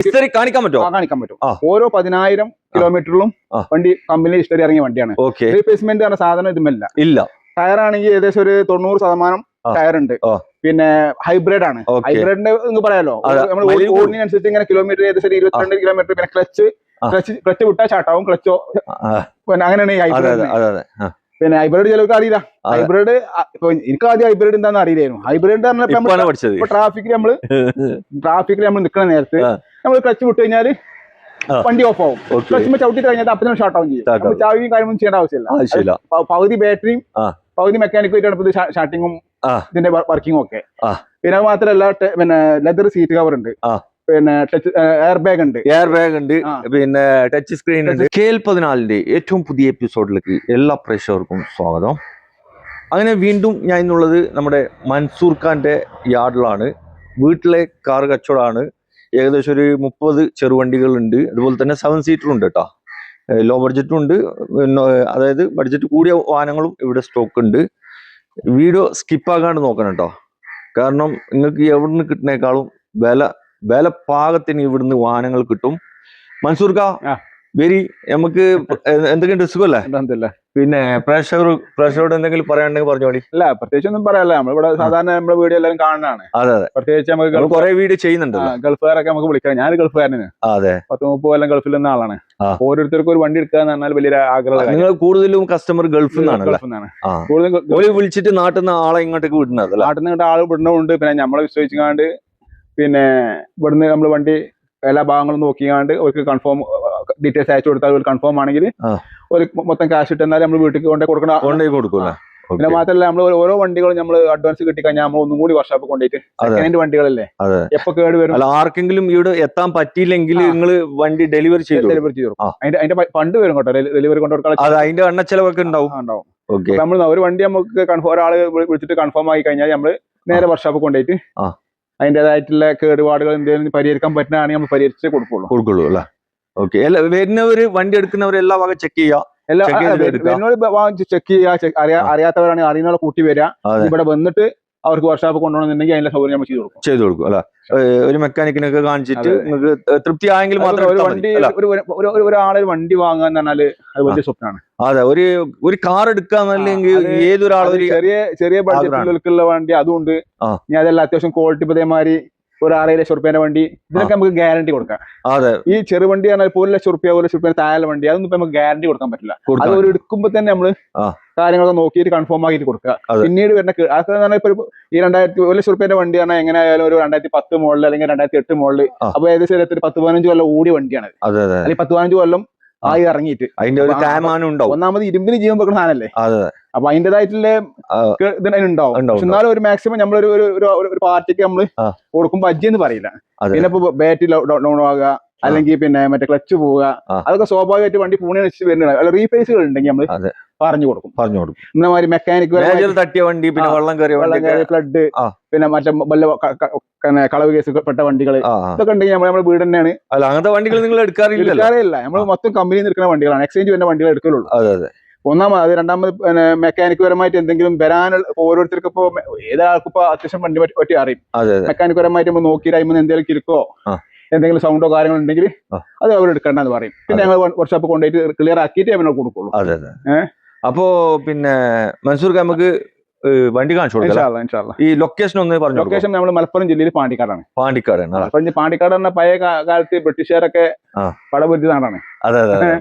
History കാണിക്കാൻ പറ്റുമോ? കാണിക്കാൻ പറ്റും. ഓരോ 10,000 കിലോമീറ്ററിലും വണ്ടി കമ്പനി ഹിസ്റ്ററി ഇറങ്ങിയ വണ്ടിയാണ്. റീപ്ലേസ്മെന്റ് പറഞ്ഞ സാധനം ഇതുമല്ല. ഇല്ല. ടയറാണെങ്കിൽ ഏകദേശം ഒരു 90% ടയർ ഉണ്ട്. പിന്നെ ഹൈബ്രിഡ് ആണ്. ഹൈബ്രിഡിന്റെ നിങ്ങൾക്ക് പറയാലോ, നമ്മൾ ഓടിനനുസരിച്ച് ഇങ്ങനെ കിലോമീറ്റർ ഏകദേശം 22 കിലോമീറ്റർ. പിന്നെ ക്ലച്ച് വിട്ടാൽ ചാട്ടാവും, ക്ലച്ചോ പിന്നെ അങ്ങനെയാണ് ഈ ഹൈബ്രിഡ്. പിന്നെ ഹൈബ്രിഡ് ചിലർക്ക് അറിയില്ല. ഹൈബ്രിഡ് ഇപ്പൊ എനിക്ക് ആദ്യം ഹൈബ്രിഡ് എന്താണെന്ന് അറിയില്ലായിരുന്നു. ഹൈബ്രിഡ് പറഞ്ഞപ്പോ ട്രാഫിക്കിൽ നമ്മൾ നിൽക്കുന്ന നേരത്ത് നമ്മൾ ക്ലച്ച് വിട്ട് കഴിഞ്ഞാല് വണ്ടി ഓഫ് ആവും. ക്ലച്ച് ചവിട്ടി കഴിഞ്ഞാൽ അപ്പം ഷോർട്ട് ആവും ചെയ്യും. ചാവിയും കാര്യമൊന്നും ചെയ്യേണ്ട ആവശ്യമില്ല. പകുതി ബാറ്ററിയും പകുതി മെക്കാനിക്കുമായിട്ടാണ് സ്റ്റാർട്ടിങ്ങും ഇതിന്റെ വർക്കിങ്ങും ഒക്കെ. പിന്നെ അത് മാത്രമല്ല പിന്നെ ലെതർ സീറ്റ് കവർ ഉണ്ട്, പിന്നെ എയർ ബാഗ് ഉണ്ട്, പിന്നെ ടച്ച് സ്ക്രീൻ ഉണ്ട്. KL14 ഏറ്റവും പുതിയ എപ്പിസോഡിലേക്ക് എല്ലാ പ്രേക്ഷകർക്കും സ്വാഗതം. അങ്ങനെ വീണ്ടും ഞാൻ ഇന്നുള്ളത് നമ്മുടെ മൻസൂർ ഖാന്റെ യാർഡിലാണ്. വീട്ടിലെ കാർ കച്ചവടമാണ്. ഏകദേശം ഒരു 30 ചെറുവണ്ടികളുണ്ട്. അതുപോലെ തന്നെ 7 സീറ്ററും ഉണ്ട് കേട്ടോ. ലോ ബഡ്ജറ്റും ഉണ്ട്, അതായത് ബഡ്ജറ്റ് കൂടിയ വാഹനങ്ങളും ഇവിടെ സ്റ്റോക്ക് ഉണ്ട്. വീഡിയോ സ്കിപ്പാക്കാണ്ട് നോക്കണം കേട്ടോ. കാരണം നിങ്ങൾക്ക് എവിടുന്ന് കിട്ടുന്നേക്കാളും വില പാകത്തിന് ഇവിടുന്ന് വാഹനങ്ങൾ കിട്ടും. മൻസൂർ ഖാ വെരി നമുക്ക് എന്തൊക്കെയുണ്ട്, സുഖമല്ലേ? പിന്നെ പ്രേക്ഷകരോട് എന്തെങ്കിലും പറയാനുണ്ടെങ്കിൽ പറഞ്ഞോളി. അല്ല, പ്രത്യേകിച്ച് ഒന്നും പറയാല്ല. നമ്മളിവിടെ സാധാരണ നമ്മുടെ വീഡിയോ എല്ലാവരും കാണുന്നതാണ്. അതെ. പ്രത്യേകിച്ച് നമുക്ക് കുറെ വീഡിയോ ചെയ്യുന്നുണ്ട്. ഗൾഫുകാരൊക്കെ നമുക്ക് വിളിക്കാം. ഞാൻ ഗൾഫുകാരനാണ്. അതെ, 10-30 കൊല്ലം ഗൾഫിൽ നിന്ന ആളാണ്. ഓരോരുത്തർക്കും ഒരു വണ്ടി എടുക്കുക എന്ന് പറഞ്ഞാൽ വലിയ ആഗ്രഹം. നിങ്ങൾ കൂടുതലും കസ്റ്റമർ ഗൾഫിൽ നിന്നാണ് വിളിച്ചിട്ട് നാട്ടിൽ നിന്ന് ആളെ ഇങ്ങോട്ടേക്ക് വിടുന്നത്? നാട്ടിൽ നിന്ന് ആൾ വിടുന്നുണ്ട്. പിന്നെ നമ്മളെ വിശ്വസിച്ചാണ്ട് പിന്നെ ഇവിടുന്ന് നമ്മൾ വണ്ടി എല്ലാ ഭാഗങ്ങളും നോക്കിയാണ്ട് അവർക്ക് കൺഫേം ഡീറ്റെയിൽസ് അയച്ചു കൊടുത്താൽ ഒരു കൺഫേം ആണെങ്കിൽ ഒരു മൊത്തം ക്യാഷ് ഇട്ടെന്നാൽ നമ്മൾ വീട്ടിൽ കൊടുക്കും. പിന്നെ മാത്രമല്ല, നമ്മൾ ഓരോ വണ്ടികളും നമ്മൾ അഡ്വാൻസ് കിട്ടിക്കഴിഞ്ഞാൽ നമ്മൾ ഒന്നും കൂടി വർക്ക്ഷോപ്പ് കൊണ്ടുപോയിട്ട് സെക്കൻഡ് ഹാൻഡ് വണ്ടികളല്ലേ എപ്പോ കേട് വരും. ആർക്കെങ്കിലും ഇവിടെ എത്താൻ പറ്റിയില്ലെങ്കിൽ നിങ്ങൾ വണ്ടി ഡെലിവറി ചെയ്ത് കൊടുക്കും. അതിന്റെ ഫണ്ട് വരും കേട്ടോ, ഡെലിവറി കൊണ്ടുകൊടുക്കാൻ. അതിന്റെ എണ്ണച്ചെലവൊക്കെ ഉണ്ടാവും. നമ്മൾ ഒരു വണ്ടി നമുക്ക് ഒരാൾ വിളിച്ചിട്ട് കൺഫേം ആയി കഴിഞ്ഞാൽ നമ്മൾ നേരെ വർക്ക്ഷോപ്പ് കൊണ്ടുപോയിട്ട് അതിൻ്റെതായിട്ടുള്ള കേടുപാടുകൾ എന്തെങ്കിലും പരിഹരിക്കാൻ പറ്റുന്നതാണെങ്കിൽ നമ്മൾ പരിഹരിച്ചേ കൊടുക്കുള്ളൂ അല്ലേ? ഓക്കെ. വരുന്നവര് വണ്ടി എടുക്കുന്നവർ എല്ലാ വക ചെക്ക് ചെയ്യാം. ചെക്ക് ചെയ്യുക. അറിയാത്തവരാണെങ്കിൽ അറിയുന്ന കൂട്ടി വരിക. ഇവിടെ വന്നിട്ട് അവർക്ക് വർക്ക്ഷോപ്പ് കൊണ്ടുപോകണമെന്നുണ്ടെങ്കിൽ അതിന്റെ സൗകര്യം നമ്മൾ ചെയ്തു കൊടുക്കും അല്ല, ഒരു മെക്കാനിക്കിനൊക്കെ കാണിച്ചിട്ട് നിങ്ങൾക്ക് തൃപ്തി ആയെങ്കിൽ മാത്രം ഒരാളൊരു വണ്ടി വാങ്ങുക എന്ന് പറഞ്ഞാല് അത് വലിയ സ്വപ്നമാണ്. അതെ, ഒരു കാർ എടുക്കാന്നല്ലെങ്കിൽ ഏതൊരാളും ചെറിയ ബഡ്ജറ്റിലുള്ള വണ്ടി അതുകൊണ്ട് ഞാൻ അതെല്ലാം അത്യാവശ്യം ക്വാളിറ്റി ഇതേമാതിരി ഒരു 6 ലക്ഷം റുപ്യേന്റെ വണ്ടി ഇതിനൊക്കെ നമുക്ക് ഗ്യാരണ്ടി കൊടുക്കാം. അതെ, ഈ ചെറുവണ്ടി പറഞ്ഞാൽ 1 ലക്ഷം റുപ്യ 1 ലക്ഷം റുപ്യ താഴെ വണ്ടി അതൊന്നും ഇപ്പൊ നമുക്ക് ഗ്യാരണ്ടി കൊടുക്കാൻ പറ്റില്ല. അത് ഒരു എടുക്കുമ്പോ തന്നെ നമ്മള് കാര്യങ്ങളൊക്കെ നോക്കിയിട്ട് കൺഫേം ആക്കിയിട്ട് കൊടുക്കുക. പിന്നീട് വരുന്ന അതൊക്കെ ഇപ്പൊ ഈ 1 ലക്ഷം റുപ്യേന്റെ വണ്ടി പറഞ്ഞാൽ എങ്ങനെയായാലും ഒരു 2010 മോഡൽ അല്ലെങ്കിൽ 2008 മോഡൽ. അപ്പൊ ഏകദേശം 10-15 കൊല്ലം ഓടിയ വണ്ടിയാണ്. അല്ലെങ്കിൽ 10-15 കൊല്ലം ആയി ഇറങ്ങിയിട്ട് അതിന്റെ ഒരു ഒന്നാമത് ഇരുമ്പിന് ജീവൻ വെക്കുന്ന സാധനല്ലേ. അപ്പൊ അതിന്റേതായിട്ടുള്ള ഉണ്ടാവും. പക്ഷെ എന്നാലും ഒരു മാക്സിമം നമ്മളൊരു ഒരു പാർട്ടിക്ക് നമ്മള് കൊടുക്കുമ്പോ അജ്ജെന്ന് പറയില്ല. പിന്നെ ഇപ്പൊ ബാറ്ററി ഡൗൺ ആകുക അല്ലെങ്കിൽ പിന്നെ മറ്റേ ക്ലച്ച് പോവുക അതൊക്കെ സ്വാഭാവികമായിട്ട് വണ്ടി പൂണി വെച്ച് വരുന്നതാണ്. അല്ല, റീപ്ലേസുകൾ ഉണ്ടെങ്കിൽ നമ്മള് പറഞ്ഞു കൊടുക്കും. ഇന്നമാതിരി മെക്കാനിക് തട്ടിയ വണ്ടി, പിന്നെ വെള്ളം കയറിയ ഫ്ലഡ്, പിന്നെ മറ്റേ വല്ല കളവ് കേസ് പെട്ട വണ്ടികൾ ഇതൊക്കെ ഉണ്ടെങ്കിൽ നമ്മുടെ വീട് തന്നെയാണ്. അല്ല, അങ്ങനത്തെ വണ്ടികൾ നിങ്ങൾ എടുക്കാറില്ല. നമ്മൾ മൊത്തം കമ്പനിയിൽ നിന്ന് എടുക്കുന്ന വണ്ടികളാണ്. എക്സ്ചേഞ്ച് വരുന്ന വണ്ടികൾ എടുക്കുള്ളൂ. ഒന്നാമത്. രണ്ടാമത് മെക്കാനിക് പരമായിട്ട് എന്തെങ്കിലും വരാനുള്ള ഓരോരുത്തർക്കും ഇപ്പൊ ഏതൊരാൾക്കും ഇപ്പൊ അത്യാവശ്യം വണ്ടി പറ്റി അറിയും. മെക്കാനിക് പരമായിട്ട് നമ്മൾ നോക്കി അതിന് എന്തെങ്കിലും കിലുക്കോ എന്തെങ്കിലും സൗണ്ടോ കാര്യങ്ങളോ ഉണ്ടെങ്കിൽ അത് അവർ എടുക്കേണ്ടെന്ന് പറയും. പിന്നെ ഞങ്ങൾ വർക്ക്ഷോപ്പ് കൊണ്ടുപോയിട്ട് ക്ലിയർ ആക്കിയിട്ട് അവനോട് കൊടുക്കുള്ളൂ. അപ്പോ പിന്നെ മൻസൂർ നമുക്ക് വണ്ടി കാണിച്ചു കൊടുക്കാം. ഈ ലൊക്കേഷൻ ഒന്ന് പറഞ്ഞു. ലൊക്കേഷൻ നമ്മൾ മലപ്പുറം ജില്ലയിൽ പാണ്ടിക്കാടാണ്. പാണ്ടിക്കാട് പറഞ്ഞ പഴയ കാലത്ത് ബ്രിട്ടീഷുകാരൊക്കെ പടപൊരുത്തി നാടാണ്.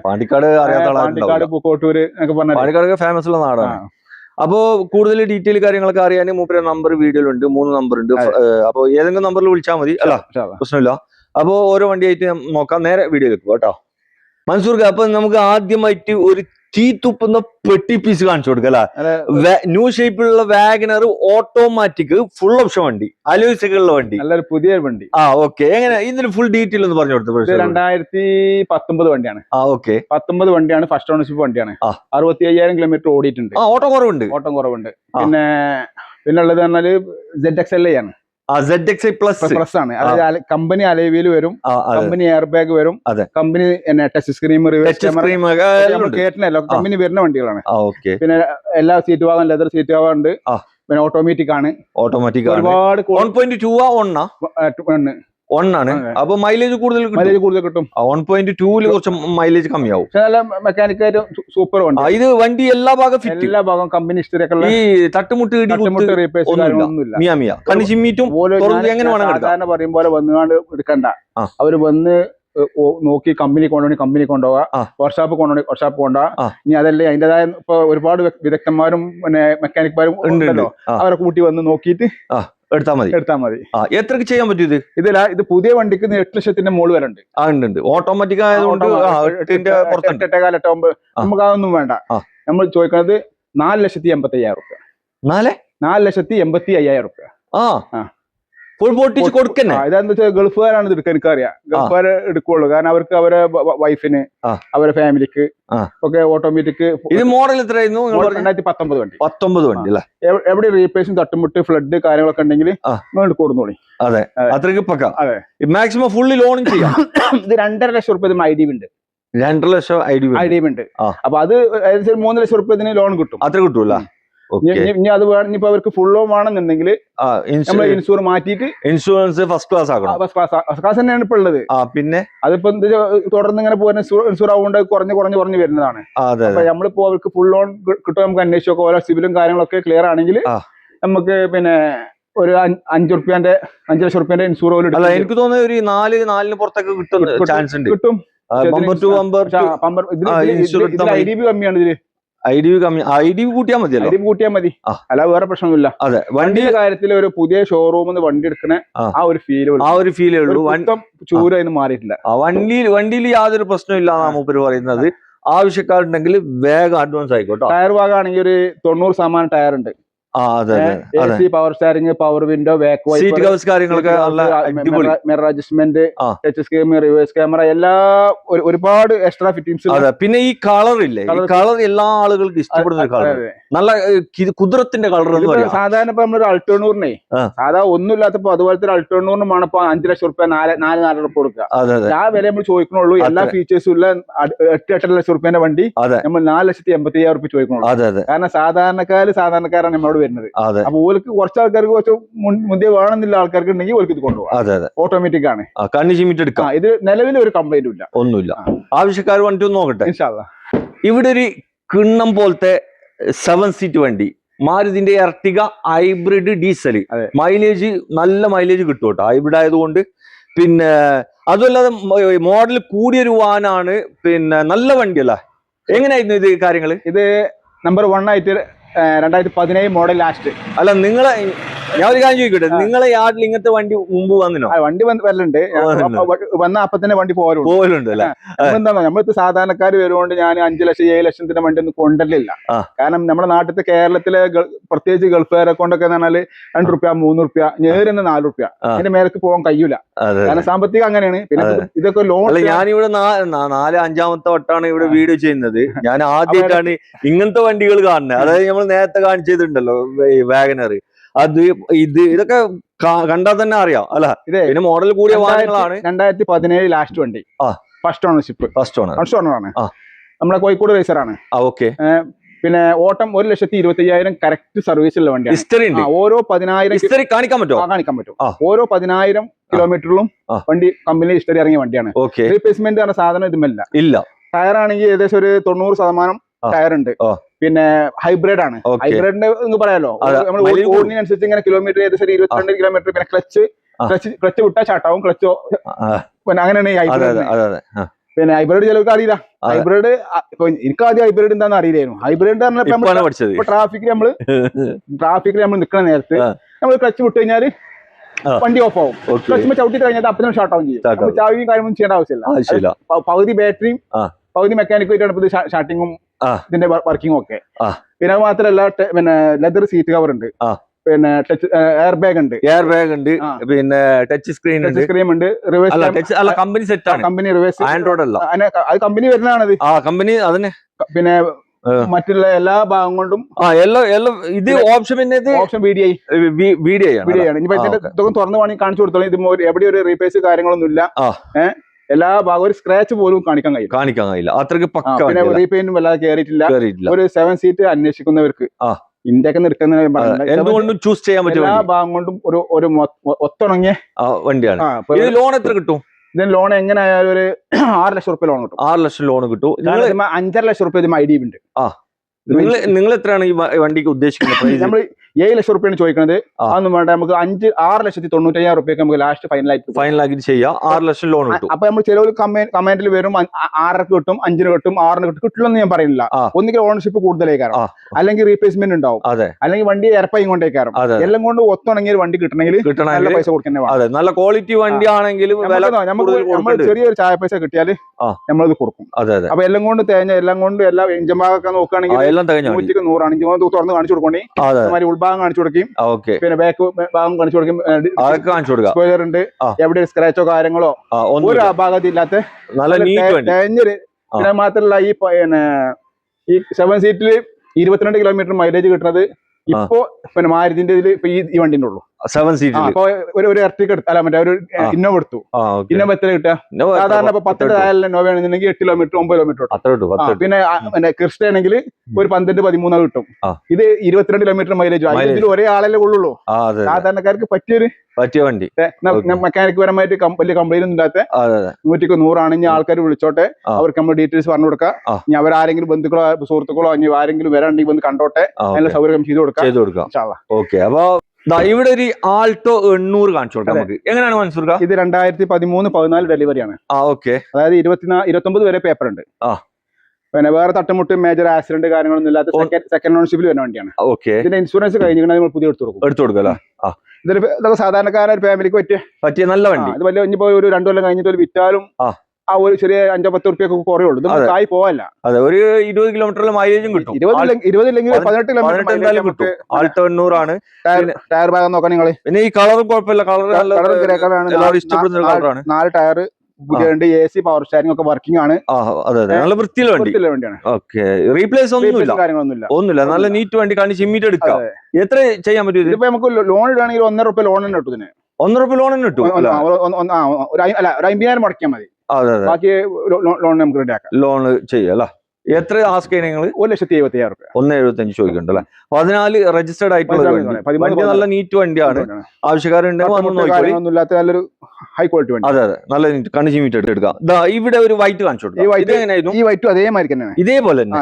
പാണ്ടിക്കാട് പൂക്കോട്ടൂര് എന്നൊക്കെ പറഞ്ഞാൽ പാണ്ടിക്കാട് ഫേമസ് ഉള്ള നാടാണ്. അപ്പോ കൂടുതൽ ഡീറ്റെയിൽ കാര്യങ്ങളൊക്കെ അറിയാൻ മൂപ്പര നമ്പർ വീഡിയോയിലുണ്ട്. 3 നമ്പർ ഉണ്ട്. അപ്പൊ ഏതെങ്കിലും നമ്പറിൽ വിളിച്ചാൽ മതി. അല്ല, പ്രശ്നമില്ല. അപ്പോ ഓരോ വണ്ടിയായിട്ട് നോക്കാം. നേരെ വീഡിയോയിലേക്ക് കേട്ടോ. മൻസൂർ ഖാ, അപ്പൊ നമുക്ക് ആദ്യമായിട്ട് ഒരു തീ തുപ്പുന്ന പെട്ടി പീസ് കാണിച്ചു കൊടുക്കല. ന്യൂ ഷേപ്പിലുള്ള വാഗനർ ഓട്ടോമാറ്റിക് ഫുൾ ഓപ്ഷൻ വണ്ടി, അലോയ്സുകളുള്ള വണ്ടി, നല്ലൊരു പുതിയ വണ്ടി. ഓക്കെ. എങ്ങനെ ഇതിന് ഫുൾ ഡീറ്റെയിൽ ഒന്ന് പറഞ്ഞു കൊടുത്തു? 2019 വണ്ടിയാണ്. 19 വണ്ടിയാണ്. ഫസ്റ്റ് ഓണർഷിപ്പ് വണ്ടിയാണ്. 65,000 കിലോമീറ്റർ ഓടിയിട്ടുണ്ട്. ഓട്ടം കുറവുണ്ട്. പിന്നെ ഉള്ളത് പറഞ്ഞാല് ZXL ആണ്. ZXi പ്ലസ് ആണ്. അതായത് കമ്പനി അലൈവിൽ വരും, കമ്പനി എയർ ബാഗ് വരും, കമ്പനി ടച്ച് സ്ക്രീൻ കേട്ടനല്ലോ കമ്പനി വരുന്ന വണ്ടികളാണ്. പിന്നെ എല്ലാ സീറ്റ് ഭാഗം ലെതർ സീറ്റ് ഭാഗം ഉണ്ട്. പിന്നെ ഓട്ടോമാറ്റിക് ആണ്. ഒരുപാട് 1.2 ഒന്നാണ്. അപ്പൊ മൈലേജ് കൂടുതൽ കിട്ടും. 1.2 കുറച്ച് മൈലേജ് കമ്മിയാവും. നല്ല മെക്കാനിക്കായിട്ട് സൂപ്പർ വണ്ടി. ഇത് വണ്ടി എല്ലാ ഭാഗം എല്ലാ ഭാഗം കമ്പനി ഹിസ്റ്ററി ഒക്കെ ഈ തട്ടുമുട്ട് സാധാരണ പറയും പോലെ വന്നുകൊണ്ട് എടുക്കണ്ട. അവര് വന്ന് നോക്കി കമ്പനി കൊണ്ടുപോകാം, വർക്ക്ഷോപ്പ് കൊണ്ടുപോകാം. ഇനി അതല്ലേ അതിന്റേതായ ഇപ്പൊ ഒരുപാട് വിദഗ്ധന്മാരും പിന്നെ മെക്കാനിക്മാരും ഉണ്ടല്ലോ, അവരെ കൂട്ടി വന്ന് നോക്കിയിട്ട് എടുത്താൽ മതി. എത്രക്ക് ചെയ്യാൻ പറ്റും ഇത്? ഇത് പുതിയ വണ്ടിക്ക് 8 ലക്ഷത്തിന്റെ മുകളിൽ വരെ ഉണ്ട്. ഓട്ടോമാറ്റിക് ആയതുകൊണ്ട് 8,9 നമുക്ക് അതൊന്നും വേണ്ട. നമ്മൾ ചോദിക്കുന്നത് 4,85,000 റുപ്യ. 4,85,000 റുപ്യ. ഫുൾ പൊട്ടിച്ച് കൊടുക്കന്നെ. ഇതെന്താ വെച്ചാൽ ഗൾഫുകാരാണ് ഇത് എടുക്കാൻ, എനിക്കറിയാം. ഗൾഫുകാരെ എടുക്കുള്ളൂ. കാരണം അവർക്ക് അവരെ വൈഫിന് അവരെ ഫാമിലിക്ക് ഒക്കെ ഓട്ടോമാറ്റിക്. ഇത് മോഡൽ എത്രയായിരുന്നു? 2019 വണ്ടി. 19 വണ്ടി അല്ലേ? എവിടെ റീപ്ലേസും തട്ടുമുട്ട് ഫ്ലഡ് കാര്യങ്ങളൊക്കെ ഉണ്ടെങ്കിൽ കൊടുത്തോളി. അതെ, അത്രയ്ക്ക് പക്ക. അതെ, മാക്സിമം ഫുള്ളി ലോണും ചെയ്യാം. ഇത് 2.5 ലക്ഷം റുപ്യ ഐ ഡി ഉണ്ട്. 2 ലക്ഷം ഐ ഡി ഉണ്ട്. അപ്പൊ അത് ഏകദേശം 3 ലക്ഷം റുപ്യ ലോൺ കിട്ടും. അത്ര കിട്ടൂല. ഇനി അത് വേണം, ഇനിയിപ്പോ അവർക്ക് ഫുൾ ലോൺ വേണമെന്നുണ്ടെങ്കിൽ ഇൻഷൂർ മാറ്റിയിട്ട് ഇൻഷുറൻസ് ഫസ്റ്റ് ക്ലാസ് ആക്കണം. ഫസ്റ്റ് ക്ലാസ് തന്നെയാണ് ഇപ്പൊ ഉള്ളത്. പിന്നെ അതിപ്പോ തുടർന്ന് ഇങ്ങനെ പോകുന്ന ഇൻഷൂർ ആവുകൊണ്ട് കുറഞ്ഞു വരുന്നതാണ്. അപ്പൊ നമ്മളിപ്പോ അവർക്ക് ഫുൾ ലോൺ കിട്ടും, നമുക്ക് അന്വേഷിച്ച് നോക്കാം. ഓരോ സിവിലും കാര്യങ്ങളൊക്കെ ക്ലിയർ ആണെങ്കിൽ നമുക്ക് പിന്നെ ഒരു 5 ലക്ഷം റുപ്യന്റെ ഇൻഷൂർ പോലും. എനിക്ക് തോന്നുന്നത് ഒരു 4 പുറത്തൊക്കെ ചാൻസ് ഉണ്ട്. കിട്ടും. ഐ ഡി ബി കമ്മിയാണ് ഇതില്. ഐ ഡി കൂട്ടിയാൽ മതി. അല്ല വേറെ പ്രശ്നമൊന്നുമില്ല. അതെ, വണ്ടിയുടെ കാര്യത്തിൽ ഒരു പുതിയ ഷോറൂമിൽ വണ്ടി എടുക്കുന്ന ആ ഒരു ഫീലേ ഉള്ളൂ. ചൂര അതിന് മാറിയിട്ടില്ല. വണ്ടിയിൽ യാതൊരു പ്രശ്നമില്ല എന്നാണ് മൂപ്പര് പറയുന്നത്. ആവശ്യക്കാരുണ്ടെങ്കിൽ വേഗം അഡ്വാൻസ് ആയിക്കോട്ടെ. ടയർ ഭാഗമാണെങ്കിൽ ഒരു 90% ടയർ ഉണ്ട്. Power steering, power window, seat covers കാര്യങ്ങളൊക്കെ mirror adjustment, touch screen, reverse camera, എല്ലാ ഒരുപാട് എക്സ്ട്രാ ഫിറ്റിംഗ്സ്. പിന്നെ ഈ കളർ ഇല്ലേ, ഈ കളർ എല്ലാ ആളുകൾക്കും ഇഷ്ടപ്പെടുന്ന ഒരു കളർ, നല്ല കുതിരത്തിന്റെ കളർ. സാധാരണ ഇപ്പൊ നമ്മളൊരു അൾട്ടോണൂറിനെ സാധാ ഒന്നുമില്ലാത്തപ്പോ അതുപോലത്തെ ഒരു അൾട്ടോണൂറിനുമാണ് ഇപ്പൊ 5 ലക്ഷം റുപ്യ 4 റുപ്യ കൊടുക്കുക. ആ വില നമ്മൾ ചോദിക്കണുള്ളൂ. എല്ലാ ഫീച്ചേഴ്സും ഉള്ള 8 ലക്ഷം റുപ്യന്റെ വണ്ടി നമ്മൾ 4,85,000 റുപ്യ ചോദിക്കണുള്ളൂ. കാരണം സാധാരണക്കാരാണ് നമ്മളോട് വരുന്നത്. അപ്പൊ ഓർക്ക് കുറച്ച് ആൾക്കാർക്ക് കുറച്ച് മുന്തിയ വേണമെന്നില്ല ആൾക്കാർക്ക് ഉണ്ടെങ്കിൽ ഓർക്ക് ഇത് കൊണ്ടുപോകാം. ഓട്ടോമാറ്റിക് ആണ്. ഇത് നിലവിൽ ഒരു കംപ്ലൈന്റും ഇല്ല, ഒന്നുമില്ല. ആവശ്യക്കാർ വണ്ടി ഒന്ന് നോക്കട്ടെ. ഇവിടെ ഒരു കിണ്ണം പോലത്തെ 7 സീറ്റ് വണ്ടി, മാരുതിന്റെ എർട്ടിഗ ഹൈബ്രിഡ് ഡീസൽ. മൈലേജ് നല്ല മൈലേജ് കിട്ടും കേട്ടോ, ഹൈബ്രിഡ് ആയതുകൊണ്ട്. പിന്നെ അതുമല്ലാതെ മോഡൽ കൂടിയൊരു വാനാണ്. പിന്നെ നല്ല വണ്ടിയല്ല. എങ്ങനെയായിരുന്നു ഇത് കാര്യങ്ങള്? ഇത് നമ്പർ 1 ആയിട്ട് 2017 മോഡൽ ലാസ്റ്റ്. അല്ല, ഞാൻ ഒരു കാര്യം ചോദിക്കട്ടെ, നിങ്ങളെ യാർഡിൽ ഇങ്ങനത്തെ വണ്ടി മുമ്പ് വന്നിനോ? വണ്ടി വരലുണ്ട്. വന്ന അപ്പൊ തന്നെ വണ്ടി പോകലുണ്ട് അല്ലെ? എന്താണോ നമ്മളിപ്പോ സാധാരണക്കാർ വരുകൊണ്ട് ഞാൻ 5 ലക്ഷം 7 ലക്ഷത്തിന്റെ വണ്ടി ഒന്നും കൊണ്ടല്ലില്ല. കാരണം നമ്മുടെ നാട്ടിലത്തെ കേരളത്തിലെ പ്രത്യേകിച്ച് ഗൾഫുകാരെ കൊണ്ടൊക്കെ പറഞ്ഞാല് 2 റുപ്യ 3 റുപ്യ നേരിന്ന് 4 റുപ്യ അതിന്റെ മേലേക്ക് പോകാൻ കഴിയൂല. കാരണം സാമ്പത്തികം അങ്ങനെയാണ്. പിന്നെ ഇതൊക്കെ ലോൺ. ഞാനിവിടെ 4-5ാമത്തെ വട്ടാണ് ഇവിടെ വീഡിയോ ചെയ്യുന്നത്. ഞാൻ ആദ്യമായിട്ടാണ് ഇങ്ങനത്തെ വണ്ടികൾ കാണുന്നത്. അതായത് നമ്മൾ നേരത്തെ കാണിച്ചതുണ്ടല്ലോ വാഗനർ, ഇതൊക്കെ കണ്ടാൽ തന്നെ അറിയാം അല്ല. പിന്നെ മോഡൽ കൂടിയ വാഹനങ്ങളാണ്. 2017 ലാസ്റ്റ് വണ്ടി, ഫസ്റ്റ് ഓണർഷിപ്പ്, ഫസ്റ്റ് ഓണറാണ്. നമ്മളെ കോഴിക്കോട് റേസറാണ്. പിന്നെ ഓട്ടം 1,25,000 കറക്റ്റ് സർവീസ് ഉള്ള വണ്ടിയാണ്. ഓരോ 10,000 കാണിക്കാൻ പറ്റും. ഓരോ 10,000 കിലോമീറ്ററിലും വണ്ടി കമ്പനി ഹിസ്റ്ററി ഇറങ്ങിയ വണ്ടിയാണ്. റീപ്ലേസ്മെന്റ് പറഞ്ഞ സാധനം ഇതുമല്ല. ടയർ ആണെങ്കിൽ ഏകദേശം ഒരു 90% ടയർ ഉണ്ട്. പിന്നെ ഹൈബ്രിഡ് ആണ്. ഹൈബ്രിഡിന്റെ പറയാലോ, നമ്മൾ ഓടിനനുസരിച്ച് ഇങ്ങനെ കിലോമീറ്റർ ഏകദേശം 22 കിലോമീറ്റർ. പിന്നെ ക്ലച്ച് വിട്ടാൽ ചാട്ടാവും, ക്ലച്ചോ പിന്നെ അങ്ങനെയാണ് ഹൈബ്രിഡ്. പിന്നെ ഹൈബ്രിഡ് ചിലർക്ക് അറിയില്ല. ഹൈബ്രിഡ് ഇപ്പൊ എനിക്ക് ആദ്യം ഹൈബ്രിഡ് എന്താണെന്ന് അറിയില്ലായിരുന്നു. ഹൈബ്രിഡ് പറഞ്ഞപ്പോ ട്രാഫിക്കിൽ നമ്മൾ നിൽക്കുന്ന നേരത്ത് നമ്മൾ ക്ലച്ച് വിട്ട് കഴിഞ്ഞാല് വണ്ടി ഓഫ് ആവും. ക്ലച്ച് ചവിട്ടി കഴിഞ്ഞാൽ അപ്പൊ തന്നെ ഷാർട്ട് ആവും ചെയ്യും. ചാവിയും കാര്യമൊന്നും ചെയ്യേണ്ട ആവശ്യമില്ല. പകുതി ബാറ്ററിയും പകുതി മെക്കാനിക്കും ആയിട്ടാണ് ഇപ്പൊ സ്റ്റാർട്ടിങ്ങും ഇതിന്റെ വർക്കിംഗ് ഒക്കെ. പിന്നെ അത് മാത്രമല്ല പിന്നെ ലെതർ സീറ്റ് കവർ ഉണ്ട്, പിന്നെ ടച്ച് എയർ ബാഗ് ഉണ്ട്, പിന്നെ ടച്ച് സ്ക്രീൻ ഉണ്ട്, റിവേഴ്സ് കമ്പനി സെറ്റ് ആണ്. കമ്പനി റിവേഴ്സ് ആൻഡ്രോയിഡ് അല്ല, അത് കമ്പനി വരുന്നതാണത്. കമ്പനി അതന്നെ. പിന്നെ മറ്റുള്ള എല്ലാ ഭാഗം കൊണ്ടും ഇത് ഓപ്ഷൻ VDI ആണ്. ഇനിയിപ്പോ ഇതൊക്കെ തുറന്ന് വേണമെങ്കിൽ കാണിച്ചു കൊടുത്തോളൂ. ഇത് എവിടെ ഒരു റീപ്ലേസ് കാര്യങ്ങളൊന്നും ഇല്ല. എല്ലാ ഭാഗവും ഒരു സ്ക്രാച്ച് പോലും കാണിക്കാൻ കഴിയില്ല. അത്രയ്ക്ക് പക്ക. പിന്നെ റീപെയിന്റും വല്ലാതെ കയറിയിട്ടില്ല. ഒരു 7 സീറ്റ് അന്വേഷിക്കുന്നവർക്ക് ഇന്ത്യക്ക് എടുക്കുന്ന എന്തുകൊണ്ടും ചൂസ് ചെയ്യാൻ പറ്റും എല്ലാ ഭാഗം കൊണ്ടും ഒരു ഒത്തുണങ്ങിയ വണ്ടിയാണ്. ലോൺ എത്ര കിട്ടും? ഇതിന് ലോൺ എങ്ങനെ ആയാലും ഒരു 6 ലക്ഷം റുപ്യ ലോൺ കിട്ടും. 6 ലക്ഷം ലോൺ കിട്ടും. 5.5 ലക്ഷം റുപ്യ ID ഉണ്ട്. നിങ്ങൾ എത്രയാണ് ഈ വണ്ടിക്ക് ഉദ്ദേശിക്കുന്നത്? നമ്മൾ 7 ലക്ഷം റുപ്യാണ് ചോദിക്കുന്നത്. അതൊന്നും വേണ്ട, നമുക്ക് 6,95,000 റുപ്യക്ക് നമുക്ക് ലാസ്റ്റ് ഫൈനലാക്കി ചെയ്യാം. 6 ലക്ഷം ലോൺ കിട്ടും. അപ്പൊ നമ്മൾ ചില കമന്റിൽ വരും 6 കിട്ടും, 5 കിട്ടും, 6 കിട്ടും. കിട്ടില്ലെന്ന് ഞാൻ പറയുന്നില്ല. ഒന്നുകിൽ ഓണർഷിപ്പ് കൂടുതലേക്കാരം, അല്ലെങ്കിൽ റീപ്ലേസ്മെന്റ് ഉണ്ടാവും, അല്ലെങ്കിൽ വണ്ടി ഇറപ്പയും കൊണ്ടേക്കാരം. എല്ലാം കൊണ്ട് ഒത്തുണങ്ങിയ ഒരു വണ്ടി കിട്ടണമെങ്കിൽ നല്ല പൈസ കൊടുക്കുന്നത്. നല്ല ക്വാളിറ്റി വണ്ടി ആണെങ്കിൽ നമ്മൾ ചെറിയൊരു ചായ പൈസ കിട്ടിയാൽ നമ്മളത് കൊടുക്കും. അപ്പൊ എല്ലാം കൊണ്ട് തേഞ്ഞ എല്ലാം കൊണ്ട് എല്ലാ എഞ്ചിൻ ഭാഗമൊക്കെ നോക്കുകയാണെങ്കിൽ 100 തുറന്ന് കാണിച്ചു കൊടുക്കണേ. ഉൾഭാഗം കാണിച്ചു കൊടുക്കും, പിന്നെ ബാക്ക് ഭാഗം കാണിച്ചു കൊടുക്കും. സ്പോയിലർ ഉണ്ട്, എവിടെ സ്ക്രാച്ചോ കാര്യങ്ങളോ ഒരു അപാകത ഇല്ലാത്ത തേഞ്ഞൊരു. പിന്നെ മാത്രമല്ല ഈ 7 സീറ്റില് 22 കിലോമീറ്റർ മൈലേജ് കിട്ടുന്നത് ഇപ്പോ പിന്നെ മാരുതിന്റെ ഇതിൽ ഈ വണ്ടിന്റെ ഉള്ളൂ. 7 സീറ്റ്. അപ്പൊ ഒരു എർട്ടിക എടുത്താൽ മറ്റേ ഒരു ഇന്നോവ എടുത്തു. ഇന്നോവ എത്ര കിട്ടുക? സാധാരണ ഇപ്പൊ 10 താഴെ ഇന്നോവ ആണെന്നുണ്ടെങ്കിൽ 8 കിലോമീറ്റർ 9 കിലോമീറ്റർ. പിന്നെ ക്രിസ്റ്റ ആണെങ്കിൽ ഒരു 12-13 കിട്ടും. ഇത് 22 കിലോമീറ്റർ മൈലേജ്. ഇതിൽ ഒരേ ആളല്ലേ ഉള്ളൂ. സാധാരണക്കാർക്ക് പറ്റിയ വണ്ടി. മെക്കാനിക് പരമായിട്ട് വലിയ കംപ്ലൈന്റ് ഒന്നും ഇല്ലാത്ത 100 ആണെങ്കിൽ ആൾക്കാർ വിളിച്ചോട്ടെ, അവർക്ക് നമ്മൾ ഡീറ്റെയിൽസ് പറഞ്ഞു കൊടുക്കാം. ഇനി അവരാരെങ്കിലും ബന്ധുക്കളോ സുഹൃത്തുക്കളോ ഇനി ആരെങ്കിലും വരാണ്ടെങ്കിൽ വന്ന് കണ്ടോട്ടെ, അതിനുള്ള സൗകര്യം ചെയ്തു കൊടുക്കാം. ഓക്കെ. അപ്പൊ ഇവിടെ ഒരു ആൾട്ടോ 800 കാണിച്ചു കൊടുക്കാം നമുക്ക്. എങ്ങനെയാണ് മൻസൂർ? ഇത് 2013-14 ഡെലിവറിയാണ്. അതായത് 29 വരെ പേപ്പർ ഉണ്ട്. പിന്നെ വേറെ തട്ടുമുട്ട് മേജർ ആക്സിഡന്റ് കാര്യങ്ങളൊന്നും ഇല്ലാത്ത സെക്കൻഡ് ഓണർഷിപ്പിൽ വരുന്ന വണ്ടിയാണ്. ഇതിന്റെ ഇൻഷുറൻസ് കഴിഞ്ഞാൽ നമ്മൾ പുതിയ എടുത്തു കൊടുക്കും. ഇതൊക്കെ സാധാരണക്കാരായ ഫാമിലിക്ക് പറ്റിയ നല്ല വണ്ടി. ഇത് വലിയ ഇനിയിപ്പോ ഒരു 2 കൊല്ലം കഴിഞ്ഞിട്ട് വിറ്റാലും ആ ഒരു ചെറിയ 5-10 റുപ്യൊക്കെ കുറയുള്ളൂ. ഇത് ആയി പോവല്ല. ഒരു 20 കിലോമീറ്ററിൽ മൈലേജും കിട്ടും. 20 18 കിലോമീറ്റർ കിട്ടും. ആൾട്ടോ 800 ആണ്. ടയർ ഭാഗം നോക്കാം നിങ്ങൾ. പിന്നെ ഈ കളറും കുഴപ്പമില്ല. കളർ ഇഷ്ടപ്പെടുന്ന കളറാണ്. 4 ടയർ പുതിയ AC പവർ സ്റ്റാരിംഗ് ഒക്കെ വർക്കിംഗ് ആണ്. നല്ല വൃത്തിയുള്ള വണ്ടിയാണ്. ഓക്കെ. റീപ്ലേസ് ഒന്നുമില്ല. നല്ല നീറ്റ് വണ്ടി കാണി ചിമ്മിട്ട് എടുക്കാം. എത്ര ചെയ്യാൻ പറ്റും? ഇപ്പൊ നമുക്ക് ലോൺ ഇടാണെങ്കിൽ 1.5 റുപ്യ ലോൺ തന്നെ കിട്ടും. 1.5 റുപ്യ ലോൺ കിട്ടും. ഒരു 50,000 മുടക്കിയാൽ മതി. ബാക്കി ലോൺ നമുക്ക് റെഡിയാക്കാം. ലോൺ ചെയ്യാം. എത്ര ആസ്ക് നിങ്ങൾ? 1,75,000 റുപ്യ. 1,75 ചോദിക്കണ്ടല്ലേ? 14 രജിസ്റ്റേർഡ് ആയിട്ടുള്ള വണ്ടി. നല്ല നീറ്റ് വണ്ടിയാണ്. ആവശ്യക്കാരുണ്ടെങ്കിൽ നല്ലൊരു ഹൈ ക്വാളിറ്റി വണ്ടി. അതെ. നല്ല നീറ്റ് കണിച്ച് മീറ്റ് എടുക്കാം. ഇവിടെ ഒരു വൈറ്റ് കാണിച്ചു കൊടുക്കും. ഈ വൈറ്റും അതേമാതിരി തന്നെയാണ്. ഇതേപോലെ തന്നെ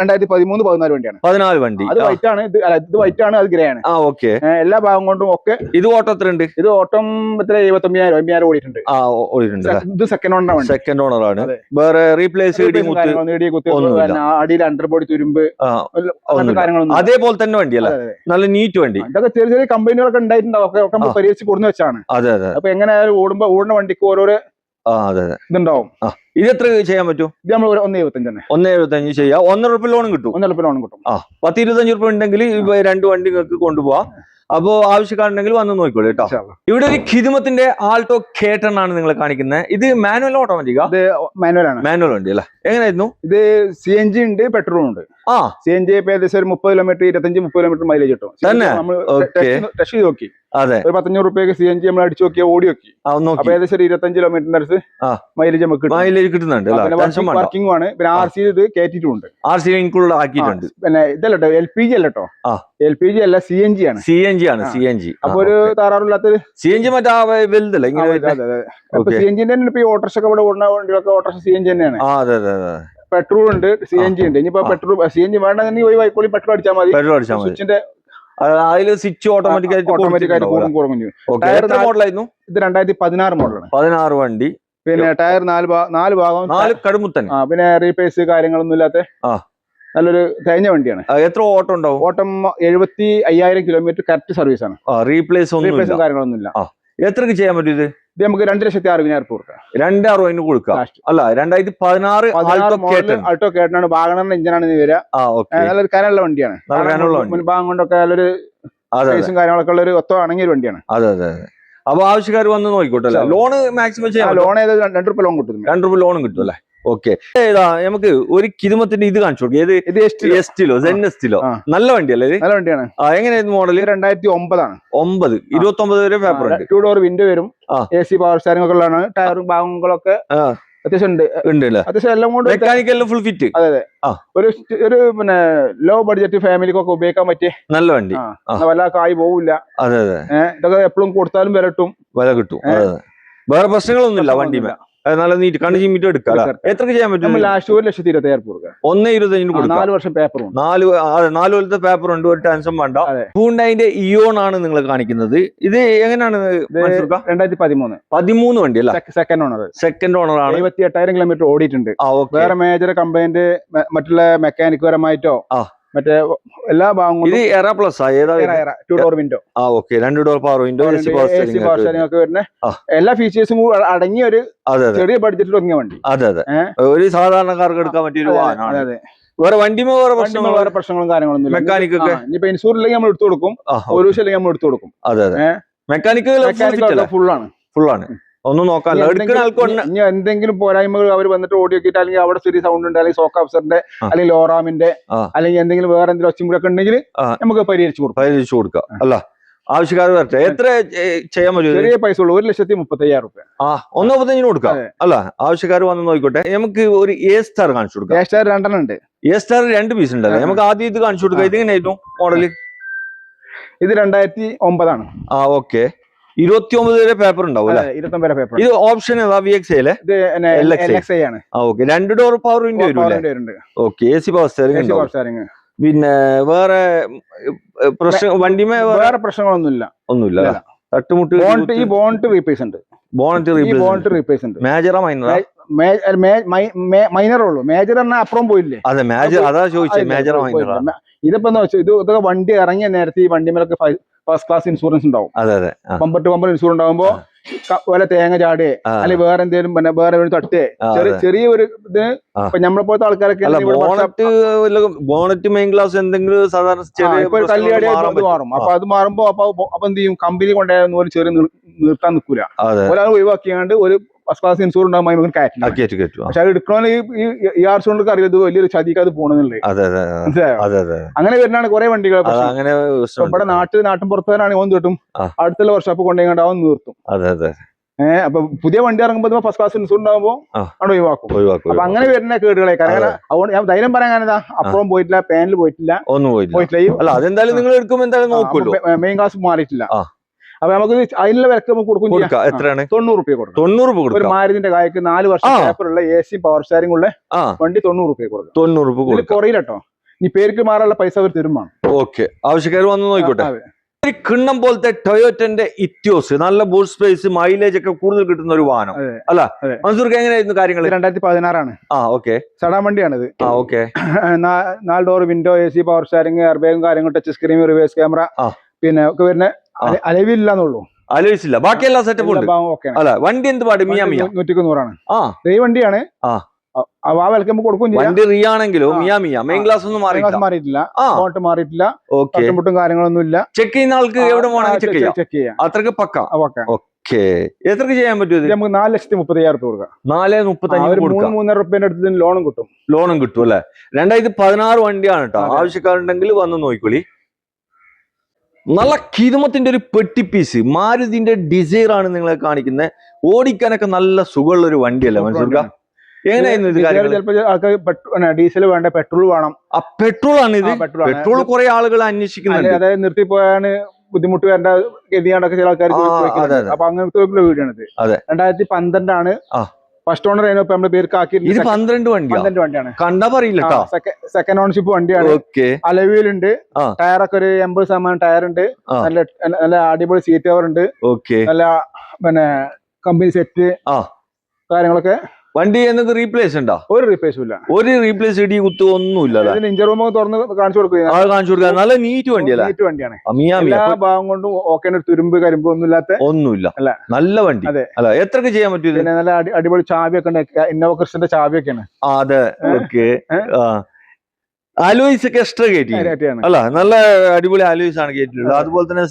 2013-14 വണ്ടിയാണ്. 14 വണ്ടി. അത് വൈറ്റ് ആണ്. ഇത് വൈറ്റ് ആണ്, അത് ഗ്രേ ആണ്. ഓക്കെ. എല്ലാ ഭാഗം കൊണ്ടും ഒക്കെ. ഇത് ഓട്ടം എത്ര ഉണ്ട്? ഇത് ഓട്ടം എത്ര 75,000 ഓടിയിട്ടുണ്ട്. ഇത് സെക്കൻഡ് ഓണർ ആണ്. വേറെ റീപ്ലേസ് അടിയിൽ അണ്ടർബോഡി തുരുമ്പ് കാര്യങ്ങളൊന്നും അതേപോലെ തന്നെ വണ്ടിയല്ല. നല്ല നീറ്റ് വണ്ടി. ഇതൊക്കെ ചെറിയ ചെറിയ കമ്പനികളൊക്കെ ഉണ്ടായിട്ടുണ്ടാവും. ഒക്കെ നമ്മൾ പരിഹരിച്ച് കൊടുന്ന് വെച്ചാണ്. അപ്പൊ എങ്ങനെയായാലും ഓടുന്ന വണ്ടിക്ക് ഓരോരോ ഇതുണ്ടാവും. ഇത് എത്ര ചെയ്യാൻ പറ്റും? ഇത് നമ്മൾ 1,75 തന്നെ. 1,75 ചെയ്യാം. 1.5 റുപ്യ ലോൺ കിട്ടും. 1.5 റുപ്യ ലോൺ കിട്ടും. 10-25 റുപ്യ ഉണ്ടെങ്കിൽ 2 വണ്ടി നിങ്ങൾക്ക് കൊണ്ടുപോവാം. അപ്പോ ആവശ്യക്കാരുണ്ടെങ്കിൽ വന്ന് നോക്കിക്കോളൂ കേട്ടോ. ഇവിടെ ഒരു ഖിദ്മത്തിന്റെ ആൾട്ടോ K10 ആണ് നിങ്ങൾ കാണിക്കുന്നത്. ഇത് മാനുവൽ ഓട്ടോമാറ്റിക്കാ? മാനുവൽ വണ്ടി അല്ലേ? എങ്ങനെയായിരുന്നു ഇത്? CNG ഉണ്ട്, പെട്രോൾ ഉണ്ട്. CNG ഏകദേശം ഒരു 30 കിലോമീറ്റർ 25-30 കിലോമീറ്റർ മൈലേജ് കിട്ടും. ടെസ്റ്റ് ചെയ്ത് നോക്കി. അതെ. ഒരു 500 റുപ്യക്ക് CNG നമ്മൾ അടിച്ചു നോക്കിയാൽ ഓടി നോക്കി. അപ്പൊ ഏകദേശം 25 കിലോമീറ്ററിന്റെ അടുത്ത് മൈലേജ് നമുക്ക് കിട്ടുന്നുണ്ട്. വർക്കിംഗ് ആണ്. പിന്നെ RC ഇത് കയറ്റിട്ടുണ്ട്. RC ഇൻക്ലൂഡ് ആക്കിയിട്ടുണ്ട്. പിന്നെ ഇതല്ലോ LPG അല്ലട്ടോ. LPG അല്ല, CNG ആണ്. CNG. അപ്പൊ ഒരു താറാറില്ലാത്തൊരു CNG മറ്റേ വലുതല്ലേ? CNG തന്നെ ഇപ്പൊ ഈ ഓട്ടോറിക്ഷ ഇവിടെ ഓടുന്ന വണ്ടികളൊക്കെ ഓട്ടോറിക്ഷ CNG തന്നെയാണ്. പെട്രോൾ ഉണ്ട്, CNG ഉണ്ട്. ഇനിയിപ്പോ പെട്രോൾ CNG വേണ്ടെന്നുണ്ടെങ്കിൽ ഒരു വൈക്കോളി പെട്രോൾ അടിച്ചാൽ മതി. സ്വിച്ചിന്റെ അതിൽ സ്വിച്ച് ഓട്ടോമാറ്റിക് ആയിട്ട് കുറഞ്ഞു. ഇത് 2016 മോഡലാണ്. 16 വണ്ടി. പിന്നെ ടയർ 4 ഭാഗം കടുമുത്തൻ. പിന്നെ റീപ്ലേസ് കാര്യങ്ങളൊന്നും ഇല്ലാത്ത നല്ലൊരു തേഞ്ഞ വണ്ടിയാണ്. എത്ര ഓട്ടം ഉണ്ടാവും? ഓട്ടം 75,000 കിലോമീറ്റർ കറക്റ്റ് സർവീസ് ആണ്. റീപ്ലേസും കാര്യങ്ങളൊന്നും ഇല്ല. എത്രക്ക് ചെയ്യാൻ പറ്റും ഇത്? ഇത് നമുക്ക് 2,60,000 കൊടുക്കാം. 2,60,000 കൊടുക്കാം. അല്ല, 2016 ആൾട്ടോ K10 വാഗണറിന്റെ എഞ്ചിനാണ് ഇത് വരിക. നല്ലൊരു കനമുള്ള വണ്ടിയാണ്. മുൻഭാഗം കൊണ്ടൊക്കെ നല്ലൊരു കാര്യങ്ങളൊക്കെ ഉള്ള ഒരു അണങ്ങിയ വണ്ടിയാണ്. അതെ. അപ്പൊ ആവശ്യക്കാർ വന്ന് നോക്കിക്കോട്ടെ. ലോണ് മാക്സിമം ചെയ്യാം. ലോൺ 2 റുപ്യ ലോൺ കിട്ടും. 2 റുപ്യ ലോൺ കിട്ടും അല്ലേ? ഓക്കെ. നമുക്ക് ഒരു ഖിദ്മത്തിന്റെ ഇത് കാണിച്ചു കൊടുക്കും. ഇത് എസ്റ്റിലോ സെന്നസ്റ്റിലോ? നല്ല വണ്ടിയല്ലേ? നല്ല വണ്ടിയാണ്. എങ്ങനെയായിരുന്നു മോഡൽ? 2009 ആണ്. 29 വരെ പേപ്പർ ഉണ്ട്. 2 ഡോർ വിൻഡോ വരും. AC പവർ സ്റ്റാരിംഗ് ഒക്കെ ഉള്ളതാണ്. ടയറും ഭാഗങ്ങളൊക്കെ അത്യാവശ്യം ഉണ്ട് അല്ലേ? അത്യാവശ്യം എല്ലാം കൊണ്ട് മെക്കാനിക്കൽ ഫുൾ ഫിറ്റ്. അതെ അതെ. ഒരു പിന്നെ ലോ ബഡ്ജറ്റ് ഫാമിലിക്കൊക്കെ ഉപയോഗിക്കാൻ പറ്റിയ നല്ല വണ്ടി. വല്ല കായ് പോവില്ല. അതെ അതെ. ഇതൊക്കെ എപ്പോഴും കൊടുത്താലും വില കിട്ടും. വേറെ പ്രശ്നങ്ങളൊന്നുമില്ല വണ്ടിമേ. നല്ല നീറ്റ് കണ്ണു ചിമ്മിട്ട് എടുക്കാം. എത്രക്ക് ചെയ്യാൻ പറ്റും? ലാസ്റ്റ് 1,25,000 കൊടുക്കുക. 1,25,000 കൊടുക്കാം. 4 വർഷം പേപ്പറും 4 കൊല്ലത്തെ പേപ്പർ ഉണ്ട്. ഒരു ടെൻഷൻ വേണ്ട. ഹ്യുണ്ടായിന്റെ ഇയോൺ ആണ് നിങ്ങൾ കാണിക്കുന്നത്. ഇത് എങ്ങനെയാണ്? 2013 വണ്ടി അല്ല? സെക്കൻഡ് ഓണർ ആണ്. 78,000 കിലോമീറ്റർ ഓടിയിട്ടുണ്ട്. വേറെ മേജർ കംപ്ലൈന്റ് മറ്റുള്ള മെക്കാനിക് പരമായിട്ടോ മറ്റേ എല്ലാ ഭാഗങ്ങളും. ഇത് എറ പ്ലസ് ഏതാ? 2 door window. 2 door power window, AC power steering ഒക്കെ വരുന്ന എല്ലാ ഫീച്ചേഴ്സും അടങ്ങിയ ഒരു ചെറിയ ബഡ്ജറ്റിൽ ഒതുങ്ങിയ വണ്ടി. അതെ അതെ. ഒരു സാധാരണക്കാർക്ക് എടുക്കാൻ പറ്റിയ ഒരു വാഹനമാണ്. അതെ. വേറെ വണ്ടിമോ വേറെ പ്രശ്നങ്ങളും കാര്യങ്ങളൊന്നും മെക്കാനിക് ഒക്കെ ഇനിയിപ്പോ ഇൻഷൂർ ഇല്ലെങ്കിൽ നമ്മൾ എടുത്തു കൊടുക്കും. ഒരു വർഷം ഇല്ലെങ്കിൽ നമ്മൾ എടുത്തു കൊടുക്കും. അതെ അതെ. മെക്കാനിക്കൽ ഫുള്ളാണ്. ഒന്നും നോക്കാനില്ല. ഇനി എന്തെങ്കിലും പോരായ്മകൾ അവർ വന്നിട്ട് ഓടി നോക്കിയിട്ട് അല്ലെങ്കിൽ അവിടെ ചെറിയ സൗണ്ട് ഉണ്ട്, അല്ലെങ്കിൽ സോക്ക് ഓഫീസറിന്റെ അല്ലെങ്കിൽ ലോറാമിന്റെ അല്ലെങ്കിൽ എന്തെങ്കിലും വേറെ എന്തെങ്കിലും ഒച്ചമുടൊക്കെ ഉണ്ടെങ്കിൽ നമുക്ക് പരിഹരിച്ചു കൊടുക്കാം. അല്ല, ആവശ്യക്കാർ വരട്ടെ. എത്ര ചെയ്യാൻ പറ്റും? ചെറിയ പൈസ ഉള്ളൂ. 1,35,000 രൂപ. 1,35,000 കൊടുക്കാം. അല്ല, ആവശ്യക്കാർ വന്ന് നോക്കിക്കോട്ടെ. നമുക്ക് ഒരു A സ്റ്റാർ കാണിച്ചു കൊടുക്കാം. A സ്റ്റാർ 2 ഉണ്ട്. A സ്റ്റാർ 2 പീസ് ഉണ്ടല്ലേ? നമുക്ക് ആദ്യം ഇത് കാണിച്ചു കൊടുക്കാം. ഇത് എങ്ങനെയായിരുന്നു മോഡല്? ഇത് 2009 ആണ്. ഓക്കെ. 29 വരെ പേപ്പർ ഉണ്ടാവും അല്ലെ? 29 പേപ്പർ. ഇത് ഓപ്ഷൻ ഏതാ? VXI അല്ലേ? LXI ആണ്. ഓക്കെ. 2 ഡോർ പവർ വിൻഡോ വരും. ഓക്കെ. AC power steering. പിന്നെ വേറെ വണ്ടിമേ വേറെ പ്രശ്നങ്ങളൊന്നുമില്ല. തട്ടുമുട്ട് ഈ ബോണറ്റ് റീപ്ലേസ് ഉണ്ട്. ബോണറ്റ് റീപ്ലേസ് ഉണ്ട്. മേജറാ മൈനറാ? മൈനർ ഉള്ളൂ. മേജർ പറഞ്ഞാൽ അപ്പുറം പോയില്ലേ? അതെ, മേജർ. അതാ ചോദിച്ചത്. മേജറാ മൈനറാ? ഇതിപ്പോ ഇതൊക്കെ വണ്ടി ഇറങ്ങിയ നേരത്തെ ഈ വണ്ടിമേലൊക്കെ ഫസ്റ്റ് ക്ലാസ് ഇൻഷുറൻസ് ഉണ്ടാവും. അതെ അതെ. ബമ്പർ ടു ബമ്പർ ഇൻഷുറൻസ് ഉണ്ടാവുമ്പോ വല്ല തേങ്ങ ചാടുകയെ അല്ലെങ്കിൽ വേറെ എന്തെങ്കിലും വേറെ തട്ടേ ചെറിയൊരു ഇതിന് നമ്മളെ പോലത്തെ ആൾക്കാരൊക്കെ ബോണറ്റ് മെയിൻ ഗ്ലാസ് എന്തെങ്കിലും സാധാരണ കല്യാടി മാറും. അപ്പൊ അത് മാറുമ്പോ അപ്പൊ എന്ത് ചെയ്യും? കമ്പനി കൊണ്ടുപോയാലും ചെറിയ നിർത്താൻ നിൽക്കൂല. ഒരാൾ ഒഴിവാക്കിയാണ്ട് ഒരു ഫസ്റ്റ് ക്ലാസ് ഇൻഷൂർ ഉണ്ടാകുമ്പോൾ നമുക്ക് കയറ്റും. പക്ഷെ അത് എടുക്കണമെന്ന് ഈ ആർസുകൊണ്ടൊക്കെ അറിയാം ഇത് വലിയൊരു ചതിക്ക് അത് പോണെന്നുള്ളത്. അങ്ങനെ വരുന്നതാണ് കുറെ വണ്ടികൾ. ഇവിടെ നാട്ടിൻ പുറത്തുകാരാണ് ഓൻ കിട്ടും. അടുത്തുള്ള വർഷോപ്പ് കൊണ്ടുപോയി അവൻ നിർത്തും. അപ്പൊ പുതിയ വണ്ടി ഇറങ്ങുമ്പോൾ ഫസ്റ്റ് ക്ലാസ് ഇൻഷൂർ ഉണ്ടാകുമ്പോൾ അവിടെ ഒഴിവാക്കും. അപ്പൊ അങ്ങനെ വരുന്ന കേടുകളെ. കാരണം അതുകൊണ്ട് ഞാൻ ധൈര്യം പറയാൻ കാരണം അപ്പുറം പോയിട്ടില്ല, പാനൽ പോയിട്ടില്ല, മെയിൻ ക്ലാസ് മാറിയിട്ടില്ല. അപ്പൊ നമുക്ക് അതിനുള്ള വിലക്ക് നമുക്ക് കൊടുക്കും. എത്രയാണ്? 90 രൂപ കൊടുക്കും. 90 രൂപ. ഒരു മാരുതിന്റെ കായ്ക്ക് 4 വർഷം പേപ്പറുള്ള AC പവർ സ്റ്റിയറിംഗ് ഉള്ള വണ്ടി 90 രൂപ കൊടുക്കും. 90 രൂപ കുറയില്ലട്ടോ. ഈ പേർക്ക് മാറാനുള്ള പൈസ അവർ തരുമാണ്. ഓക്കെ. ആവശ്യക്കാർ വന്ന് നോക്കിക്കോട്ടെ. കിണ്ണം പോലത്തെ ടൊയോറ്റന്റെ ഇറ്റിയോസ്, നല്ല ബൂട്ട് സ്പേസ്, മൈലേജ് ഒക്കെ കൂടുതൽ കിട്ടുന്ന ഒരു വാഹനം അല്ല? മൻസൂർക്ക് എങ്ങനെയായിരുന്നു കാര്യങ്ങൾ? 2016 ആണ്. ഓക്കെ. സഡാൻ വണ്ടിയാണിത്. Okay. 4 door window, AC power steering, എയർബാഗും കാര്യങ്ങളും, ടച്ച് സ്ക്രീൻ, റിവേഴ്സ് ക്യാമറ, പിന്നെ ഒക്കെ വരുന്ന അലവില്ലാന്നുള്ളൂ. അലോയിസില്ല, ബാക്കി എല്ലാ സെറ്റപ്പ് ഉണ്ട്. അല്ല, വണ്ടി എന്ത് പാട്? 100 ആണ്. ഈ വണ്ടിയാണ്. വണ്ടി റീ ആണെങ്കിലും മെയിൻ ക്ലാസ് ഒന്നും മാറിയിട്ടില്ല. മുട്ടും കാര്യങ്ങളൊന്നും ഇല്ല. ചെക്ക് ചെയ്യുന്ന ആൾക്ക് എവിടെ വേണമെങ്കിൽ ചെക്ക് ചെയ്യാം. അത്രക്ക് പക്ക. ഓക്കെ. എത്രക്ക് ചെയ്യാൻ പറ്റും? നമുക്ക് 4,30,000 രൂപ കൊടുക്കാം. 4,35,000 3,00,000 രൂപേന്റെ അടുത്ത് ലോണും കിട്ടും അല്ലെ? 2016 വണ്ടിയാണ് കേട്ടോ. ആവശ്യക്കാരുണ്ടെങ്കിൽ വന്ന് നോക്കിക്കോളി. നല്ല കിതുമത്തിന്റെ ഒരു പെട്ടി പീസ് മാരുതിന്റെ ഡിസൈർ ആണ് നിങ്ങളെ കാണിക്കുന്നത്. ഓടിക്കാനൊക്കെ നല്ല സുഖമുള്ള ഒരു വണ്ടിയല്ലേ മൻസൂർക്ക? എങ്ങനെയായിരുന്നു ഇത് കാര്യം? ചിലപ്പോൾ ഡീസൽ വേണ്ട, പെട്രോൾ വേണം. പെട്രോൾ ആണ് ഇത്. പെട്രോൾ കുറെ ആളുകൾ അന്വേഷിക്കുന്നുണ്ട്. അതായത് നിർത്തിപ്പോയാണ് ബുദ്ധിമുട്ട് വരേണ്ട ഗതിയാണ്ടൊക്കെ ചില ആൾക്കാർ. അപ്പൊ അങ്ങനത്തെ വീടാണ് ഇത്. 2012 ആണ്. ഫസ്റ്റ് ഓണർ ആയിരുന്നു. നമ്മള് പേർക്കാക്കി. ഇത് 12 വണ്ടിയാണ്. കണ്ടാ പറയില്ല. സെക്കൻഡ് ഓണർഷിപ്പ് വണ്ടിയാണ്. അലവിയിലുണ്ട്. ടയറൊക്കെ ഒരു 80% ടയർ ഉണ്ട്. നല്ല അടിപൊളി സീറ്റ് കവർ ഉണ്ട്. നല്ല പിന്നെ കമ്പനി സെറ്റ് കാര്യങ്ങളൊക്കെ. വണ്ടി എന്നത് റീപ്ലേസ് ഉണ്ടോ? ഒരു റീപ്ലേസും ഇല്ല. ഒരു റീപ്ലേസ് ഇടി കുത്ത് ഒന്നുമില്ല. ഇഞ്ചർ റൂം തുറന്ന് കാണിച്ചു കൊടുക്കുക. നല്ല നീറ്റ് വണ്ടിയല്ലേ? നീറ്റ് വണ്ടിയാണ്. എല്ലാ ഭാഗം കൊണ്ടും ഓക്കെ. തുരുമ്പ് കരിമ്പ് ഒന്നുമില്ല. നല്ല വണ്ടി അല്ല? എത്രക്ക് ചെയ്യാൻ പറ്റും? നല്ല അടിപൊളി ചാവിയൊക്കെ ഉണ്ട്. ഇന്നോവ ക്രിസ്റ്റന്റെ ചാവിയൊക്കെയാണ്. അതെ. ഓക്കെ. അലോയ്സ് ഒക്കെ എക്സ്ട്രാ കയറ്റി അല്ല? നല്ല അടിപൊളി അലോയ്സ് ആണ് കയറ്റിയിട്ടുള്ളത്. അതുപോലെ തന്നെ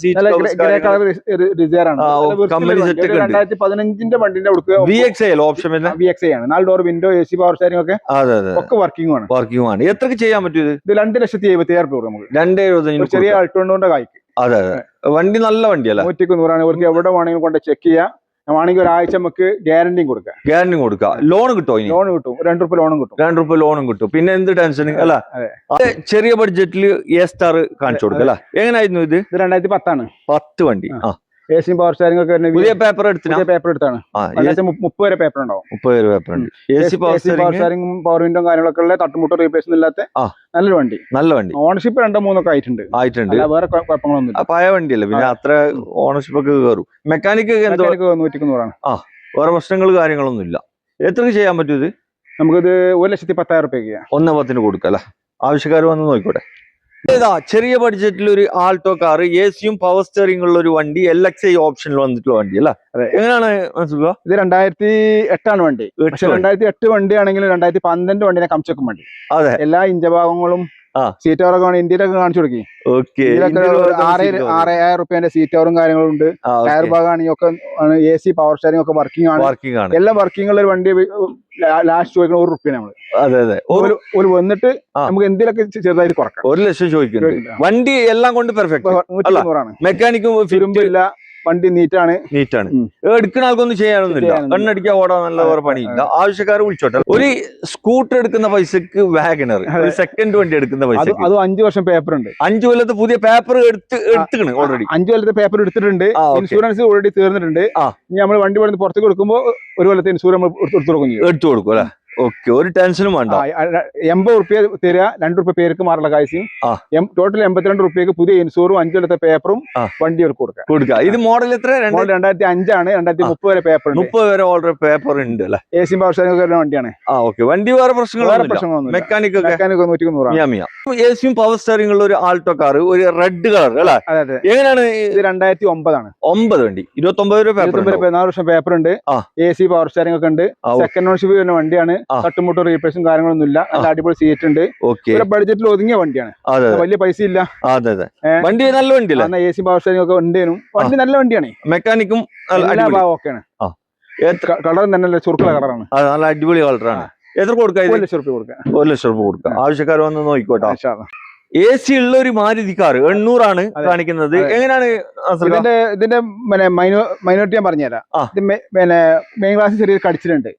കമ്പനി സെറ്റ് 2015 വണ്ടിന്റെ VXI ഓപ്ഷൻ VXI ആണ്. 4 door window, AC power steering ഒക്കെ വർക്കിംഗ് ആണ്. എത്രക്ക് ചെയ്യാൻ പറ്റും? ഇത് 2,70,000 രൂപ നമുക്ക്. 2,70,000 ചെറിയ അൾട്ടോണ്ടോന്റെ കായ്ക്ക്. അതെ. വണ്ടി നല്ല വണ്ടിയല്ല? 100 ആണ്. ഇവർക്ക് എവിടെ വേണമെങ്കിലും കൊണ്ട് ചെക്ക് ചെയ്യാം. വേണമെങ്കിൽ ഒരാഴ്ച നമുക്ക് ഗ്യാരണ്ടിയും കൊടുക്കാം. ലോൺ കിട്ടുമോ? ലോൺ കിട്ടും, ₹2 ലോണും കിട്ടും. ലോണും കിട്ടും. പിന്നെ എന്ത് ടെൻഷൻ അല്ല. ചെറിയ ബഡ്ജറ്റിൽ A-Star കാണിച്ചു കൊടുക്കും അല്ല. എങ്ങനെയായിരുന്നു ഇത്? 2010 ആണ്. 10 വണ്ടി. AC പവർ സ്റ്റാരിംഗ് ഒക്കെ പുതിയ പേപ്പർ എടുത്താണ്. 30 വരെ പേപ്പർ ഉണ്ടാവും. 30 വരെ പേപ്പർ ഉണ്ട്. AC പവർ സ്റ്റാരിംഗും പവർ വിൻഡോ കാര്യങ്ങളൊക്കെ ഉള്ള തട്ടുമുട്ടോ റീപ്ലേസ് ഇല്ലാത്ത നല്ലൊരു വണ്ടി. ഓണർഷിപ്പ് 2-3 ഒക്കെ ആയിട്ടുണ്ട്. വേറെ കുഴപ്പങ്ങളൊന്നും. പഴയ വണ്ടിയല്ലേ, പിന്നെ അത്ര ഓണർഷിപ്പ് ഒക്കെ കയറും. മെക്കാനിക് 100-100 ആണ്. വേറെ പ്രശ്നങ്ങൾ കാര്യങ്ങളൊന്നും ഇല്ല. എത്ര ചെയ്യാൻ പറ്റും ഇത്? നമുക്കിത് 1,10,000 1,10,000 കൊടുക്കാം അല്ലെ. ആവശ്യക്കാർ വന്ന് നോക്കിക്കോട്ടെ. ചെറിയ ബഡ്ജറ്റിൽ ഒരു Alto car, AC power steering ഉള്ള ഒരു വണ്ടി, LXi ഓപ്ഷനിൽ വന്നിട്ടുള്ള വണ്ടി അല്ല. എങ്ങനെയാണ് മനസ്സിലാക്കുക? ഇത് 2008 ആണ് വണ്ടി. പക്ഷെ 2008 വണ്ടിയാണെങ്കിലും 2012 വണ്ടിനെ കംചക്കും വണ്ടി. അതെ, എല്ലാ ഇഞ്ചഭാഗങ്ങളും സീറ്റ് കവറൊക്കെ ഇന്ത്യയിലൊക്കെ കാണിച്ചു കൊടുക്കി. 6,000 സീറ്റ് കവറും കാര്യങ്ങളും ഉണ്ട്. ടയർ ഭാഗമാണെങ്കിൽ ഒക്കെ AC പവർ സ്റ്റാരിംഗ് ഒക്കെ വർക്കിംഗ് ആണ്. എല്ലാം വർക്കിംഗ് ഉള്ള ഒരു വണ്ടി ലാസ്റ്റ് ചോദിക്കണം ₹1 നമ്മള്. ഒരു വന്നിട്ട് നമുക്ക് എന്തിലൊക്കെ ചെറുതായിട്ട് കുറക്കാം. 1,00,000 ചോദിക്കുന്നുണ്ട്. വണ്ടി എല്ലാം കൊണ്ട് പെർഫെക്റ്റ്. 100 മെക്കാനിക്കും ഫിരുമ്പില്ല, വണ്ടി നീറ്റാണ്. എടുക്കുന്ന ആൾക്കൊന്നും ചെയ്യാനൊന്നുമില്ല. കണ്ണടിക്കാൻ ഓടാൻ നല്ല വേറെ പണിയില്ല. ആവശ്യക്കാർ വിളിച്ചോട്ടെ. ഒരു സ്കൂട്ടർ എടുക്കുന്ന പൈസക്ക് വാഗനർ, ഒരു സെക്കൻഡ് വണ്ടി എടുക്കുന്ന പൈസ, അത് 5 വർഷം പേപ്പർ ഉണ്ട്. 5 കൊല്ലത്തെ പുതിയ പേപ്പർ എടുത്തിട്ടുണ്ട് ഓൾറെഡി. 5 കൊല്ലത്തെ പേപ്പർ എടുത്തിട്ടുണ്ട്. ഇൻഷുറൻസ് ഓൾറെഡി തീർന്നിട്ടുണ്ട്. ഇനി നമ്മൾ വണ്ടി പുറത്ത് പുറത്തേക്ക് കൊടുക്കുമ്പോൾ 1 കൊല്ലത്തെ ഇൻഷുറൻസ് എടുത്തു കൊടുക്കും അല്ലെ. ഓക്കെ, ഒരു ടെൻഷനും വേണ്ട. ₹80 തരിക, ₹2 പേർക്ക് മാറുള്ള കാശും. ടോട്ടൽ ₹82 പുതിയ ഇൻഷൂറും 5 കൊല്ലത്തെ പേപ്പറും വണ്ടികൾക്ക് കൊടുക്കാം. ഇത് മോഡൽ എത്ര? 2005 ആണ്. 2030 വരെ പേപ്പർ, 30 വരെ ഓൾറെഡി പേപ്പർ ഉണ്ട് അല്ലെ. AC പവർ സ്റ്റാരിംഗ് വരുന്ന വണ്ടിയാണ്. വണ്ടി വേറെ പ്രശ്നങ്ങളൊന്നും. മെക്കാനിക് 100 AC പവർ സ്റ്റാരിംഗ് ഉള്ള ഒരു ആൾട്ടോ കാർ, ഒരു റെഡ് കളർ അല്ലെ. എങ്ങനെയാണ്? ഇത് 2009 ആണ്. 9 വണ്ടി, 29 വരെ പേപ്പർ, 4 വർഷം പേപ്പർ ഉണ്ട്. AC പവർ സ്റ്റാരിംഗ് ഒക്കെ ഉണ്ട്. സെക്കൻഡ് ഓണർഷിപ്പ് വരുന്ന വണ്ടിയാണ്. തട്ടുമുട്ടോ റീപ്ലേസും കാര്യങ്ങളൊന്നും ഇല്ല. നല്ല അടിപൊളി സീറ്റ് ഉണ്ട്. ബഡ്ജറ്റിൽ ഒതുങ്ങിയ വണ്ടിയാണ്. വലിയ പൈസ ഇല്ല. വണ്ടി നല്ല വണ്ടിയല്ല. AC പവർ സ്റ്റാരിംഗ് ഒക്കെ ഉണ്ടേനും വണ്ടി നല്ല വണ്ടിയാണ്. മെക്കാനിക്കും ഓക്കെയാണ്. കളർ തന്നെ ചുരുക്കുള്ള കളറാണ്. നല്ല അടിപൊളി കളറാണ്. എത്ര കൊടുക്കാം? ₹1,00,000 കൊടുക്കാം. ₹1,00,000 കൊടുക്കാം. ആവശ്യക്കാർ വന്ന് നോക്കിക്കോട്ടെ. AC ഉള്ള ഒരു മാരുതി കാർ 800 ആണ് കാണിക്കുന്നത്. എങ്ങനെയാണ് ഇതിന്റെ മൈനോറിറ്റി ഞാൻ പറഞ്ഞുതരാം. മെയിൻ ക്ലാസ് ചെറിയൊരു കടിച്ചിലുണ്ട്.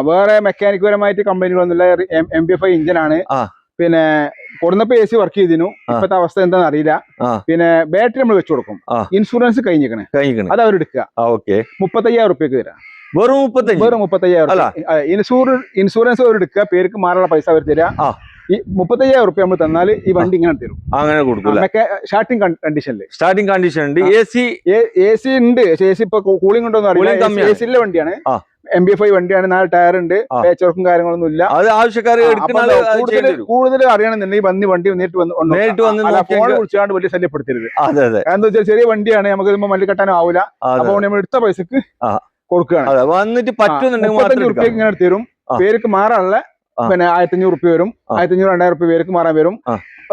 വേറെ മെക്കാനിക് പരമായിട്ട് കംപ്ലൈന്റുകളൊന്നുമില്ല. MB5 എഞ്ചിനാണ്. പിന്നെ കൊടുന്നപ്പോ AC വർക്ക് ചെയ്തിരുന്നു. ഇപ്പത്തെ അവസ്ഥ എന്താണെന്ന് അറിയില്ല. പിന്നെ ബാറ്ററി നമ്മൾ വെച്ചു കൊടുക്കും. ഇൻഷുറൻസ് കഴിഞ്ഞിരിക്കണേ, അത് അവരെടുക്കുക. ₹35,000 തരാം. വെറും 35,000. ഇൻഷുറൻസ് അവരെടുക്കുക. പേർക്ക് മാറാനുള്ള പൈസ അവർ തരാം. ഈ ₹35,000 നമ്മൾ തന്നാൽ ഈ വണ്ടി ഇങ്ങനെ തരും. അങ്ങനെ കൊടുക്കും. സ്റ്റാർട്ടിംഗ് കണ്ടീഷൻ ഉണ്ട്. AC ഉണ്ട്. AC ഇപ്പൊ കൂളിംഗ് ഉണ്ടോ എന്ന് അറിയില്ല. AC വണ്ടിയാണ്. MB5 വണ്ടിയാണ്. 4 ടയർ ഉണ്ട്. പേച്ച് വർക്കും കാര്യങ്ങളൊന്നും ഇല്ല. കൂടുതൽ അറിയണമെന്നുണ്ടെങ്കിൽ വണ്ടി നേരിട്ട് വന്ന് ഫോൺ വിളിച്ചാണ്ട് വലിയ ശല്യപ്പെടുത്തരുത്. എന്താ വെച്ചാൽ ചെറിയ വണ്ടിയാണ്. നമുക്ക് മല്ലി കെട്ടാനും ആവില്ല. അപ്പൊ നമ്മൾ എടുത്ത പൈസക്ക് കൊടുക്കുകയാണ്. വന്നിട്ട് ₹35,000 ഇങ്ങനെ തരും. പേർക്ക് മാറാനുള്ള പിന്നെ ₹1,500 വരും. 1,500-2,000 പേർക്ക് മാറാൻ വരും.